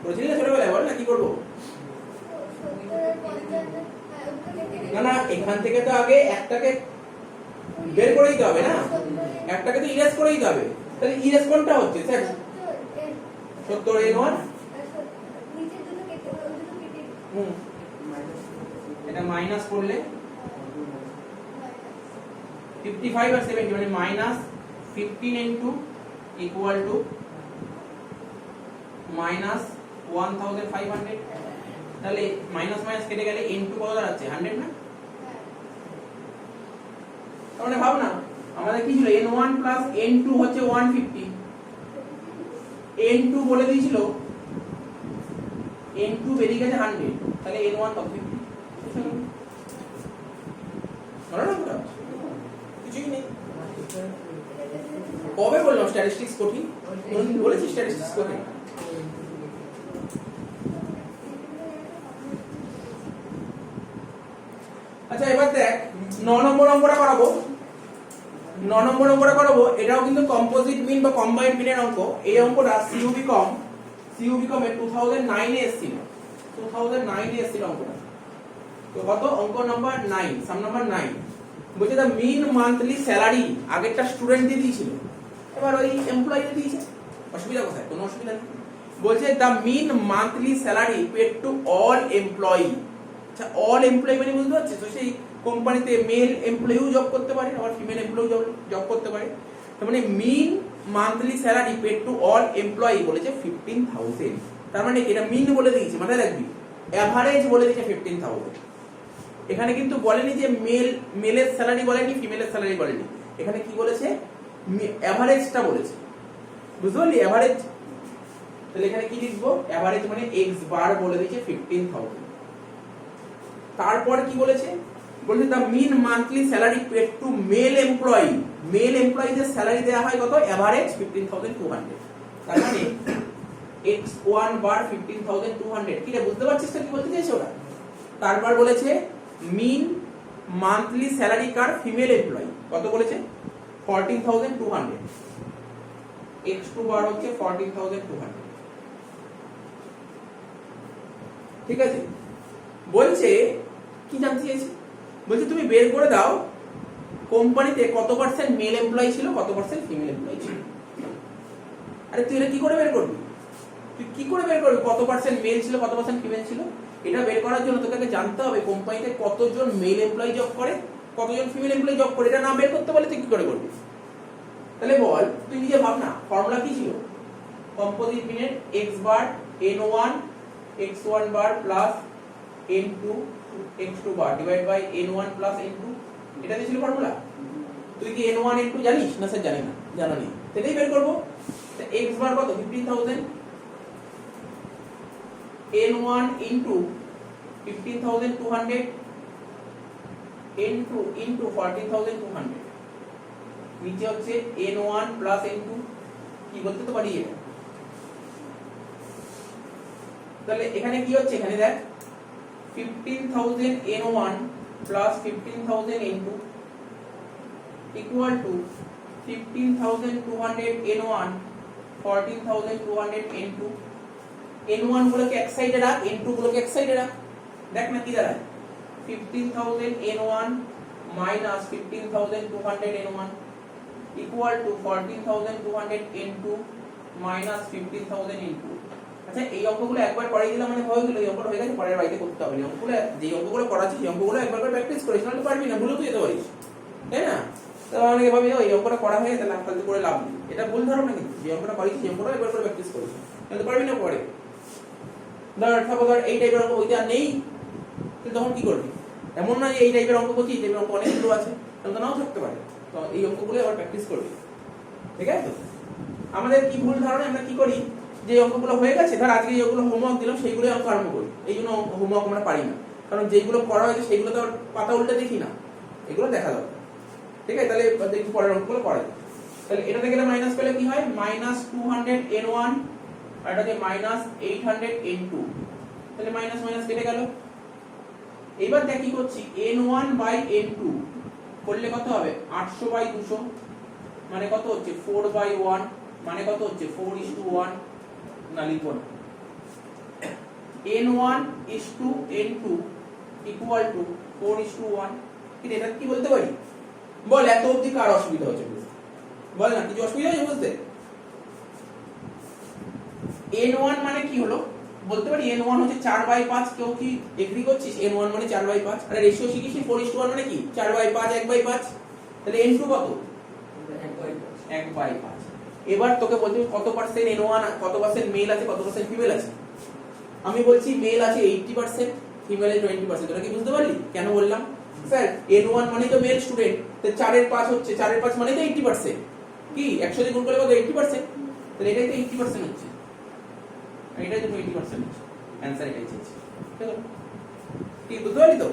বুঝলি না ছোটবেলায়? বল না কি করব? না না, এখান থেকে তো আগে একটাকে বের করে দিতে হবে না, একটাকে তো ইরেজ করে দিতে হবে। তাহলে ইরেজ কোনটা হচ্ছে স্যার? 70 n1, এটা মাইনাস করলে 55 আর 70 মানে minus 15 n2 equal to minus 1500। তাহলে মাইনাস মাইনাস কেটে গেলে n2 কত দাঁড়াচ্ছে? 100 না? তার মানে ভাব না, আমাদের কি ছিল? n1 plus n2 হচ্ছে 150, n2 বলে দিয়েছিল, n2 বেরিয়ে গেছে 100, তাহলে n1 কত? 50। মনে না কিছুই নেই। কবে বললাম স্ট্যাটিস্টিক্স কঠিন? কোনদিন বলেছি স্ট্যাটিস্টিক্স কঠিন? আচ্ছা এবার দেখ 9 নম্বর অঙ্কটা করাবো। 9 নম্বর অঙ্কটা করাবো, এটাও কিন্তু কম্পোজিট মিন বা কম্বাইন্ড মিনের অঙ্ক। এই অঙ্কটা সিইউবি কম এ 2009 এ এসেছিল, 2009 এ এসেছিল অঙ্কটা। তো কত? অঙ্ক নাম্বার 9, সাম নাম্বার 9। বলছে দা মিন মান্থলি স্যালারি, আগেরটা স্টুডেন্ট দিয়ে দিয়েছিল, এবার ওই এমপ্লয়ি দিয়েছে। অসুবিধা কোথায়? কোনো অসুবিধা নেই। বলছে the mean monthly salary paid to all employee. আচ্ছা অল এমপ্লয়ি মানে বুঝতে পারছিস তো, সেই কোম্পানিতে মেল এমপ্লয়িও জব করতে পারে, আবার ফিমেল এমপ্লয়ি জব করতে পারে। তার মানে mean monthly salary paid to all employee বলেছে 15,000। তার মানে এটা মিন বলে দিয়েছে, মাথায় রাখবি। এভারেজ বলে দিয়েছে 15,000। এখানে কিন্তু বলেনি যে মেলের স্যালারি বলেনি, ফিমেলের স্যালারি বলেনি। এখানে কি বলেছে? এভারেজটা বলেছে, বুঝতে পারলি? এভারেজ। তাহলে এখানে কি লিখবো? এভারেজ মানে এক্স বার বলে দিয়েছে 15,000। তারপর কি বলেছে? বলছে the mean monthly salary paid to male employee. Male এমপ্লয়িদের স্যালারি দেওয়া হয় কত? এভারেজ 15,200। তার মানে x1 বার 15,200। কি রে, বুঝতে পারছিস তো কি বলতে চাইছে ওরা? তারপর বলেছে মিন মান্থলি স্যালারি কার ফিমেল এমপ্লয়ি কত বলেছে? 14,200। x2 বার হচ্ছে 14,200। ঠিক আছে? বলছে কি জানতে চাইছে? বলছে তুমি বের করে দাও কোম্পানিতে কত পার্সেন্ট মেল এমপ্লয়ি ছিল, কত পার্সেন্ট ফিমেল এমপ্লয়ি ছিল। আরে তুই এটা কি করে বের করবি? তুই কি করে বের করবি কত পার্সেন্ট মেল ছিল, কত পার্সেন্ট ফিমেল ছিল? এটা বের করার জন্য তোকে জানতে হবে কোম্পানিতে কতজন মেল এমপ্লয়ি জব করে, কতজন ফিমেল এমপ্লয়ি জব করে। এটা না বের করতে পারলে তুই কি করে করবি? তাহলে বল, তুই নিজে ভাব না, ফর্মুলা কি ছিল? কম্পোজিট মিনের x bar n1 x1 bar plus n2 x2 bar divide by n1 plus n2, এটা ছিল ফর্মুলা। তুই কি n1 n2 জানিস না? স্যার জানি না, জানা নেই, সেটাই বের করব। x বার কত? 15,000, n1 into 15,200 n2 into 14,200, নিচে হচ্ছে n1 প্লাস n2। কি বলতে তো পারি এটা? তাহলে এখানে কি হচ্ছে? এখানে দেখ 15,000 n1 plus 15,000 n2 equal to 15,200 n1 14,200 n2 n1 গুলোকে এক সাইডে রাখ, n2 গুলোকে এক সাইডে রাখ, দেখ না কি দাঁড়ায় 15,000 n1 minus 15,200 n1 equal to 14,200 n2 minus 15,000 n2। আচ্ছা এই অঙ্কগুলো একবার করাই দিলাম মানে হয়ে গেল, এই অঙ্কটা হয়ে গেছে, পরের বাড়িতে করতে হবে না। অঙ্কগুলো যে অঙ্কগুলো করাচ্ছি সেই অঙ্কগুলো একবার করে প্র্যাকটিস করিস, নাহলে পারবি না, ভুলে তুই যেতে পারিস, তাই না? তো অনেকে ভাবে এই অঙ্কটা করা হয়ে তাহলে আজকাল করে লাভ নেই, এটা ভুল ধারণা। কিন্তু যে অঙ্কটা করিস সেই অঙ্কটা একবার করে প্র্যাকটিস করিস, তাহলে পারবি না পরে। ধর ধর এই টাইপের অঙ্ক হইতে আর নেই, তুই তখন কি করবি? এমন না যে এই টাইপের অঙ্ক করছিস, এই টাইপের অঙ্ক অনেকগুলো আছে, তখন নাও থাকতে পারে। তো এই অঙ্কগুলো আবার প্র্যাকটিস করবি, ঠিক আছে? আমাদের কি ভুল ধারণা, আমরা কি করি যে অঙ্কগুলো হয়ে গেছে, ধর আজকে যেগুলো হোমওয়ার্ক দিলাম সেইগুলোই অঙ্ক আরম্ভ করি, এই জন্য হোমওয়ার্ক আমরা পারি না, কারণ যেগুলো করা হয়েছে সেগুলো তো পাতা উল্টে দেখি না, এগুলো দেখা দরকার, ঠিক আছে? তাহলে দেখি পরের অঙ্কগুলো করা যায়। তাহলে এটাতে গেলে মাইনাস পেলে কি হয়, -200 n1 আর এটাতে -800 n2, তাহলে মাইনাস মাইনাস কেটে গেল। এবার দেখ কি করছি, n1/n2 করলে কত হবে, 800/200 মানে কত হচ্ছে 4/1 মানে কত হচ্ছে 4:1, না লিখব না, n1:n2 equal to 4:1। এটা কি বলতে পারি বল? এত অবধি কার অসুবিধা হচ্ছে বুঝতে? বল না, কিছু অসুবিধা হচ্ছে বুঝতে? n1 মানে কি হলো বলতে পারি, n1 হচ্ছে 4/5, কেউ কি এগ্রি করছিস? n1 মানে 4/5, আরে রেশিও শিখিস 4:1 মানে কি 4/5 1/5, তাহলে n2 কত 1/5। এবার তোকে বলতে কত পার্সেন্ট n1, কত পার্সেন্ট মেল আছে, কত পার্সেন্ট ফিমেল আছে। আমি বলছি মেল আছে 80%, ফিমেল এর 20%। তোরা কি বুঝতে পারলি কেন বললাম? স্যার n1 মানে তো মেল স্টুডেন্ট, তো 4 এর 5 হচ্ছে, 4 এর 5 মানে তো 80%, কি 100 দিয়ে গুণ করলে কত 80%, তাহলে এটাই তো 80% হচ্ছে, এটাই তো 20% হচ্ছে। অ্যানসার এটাই হচ্ছে, ঠিক আছে? কি বুঝতে পারলি তো?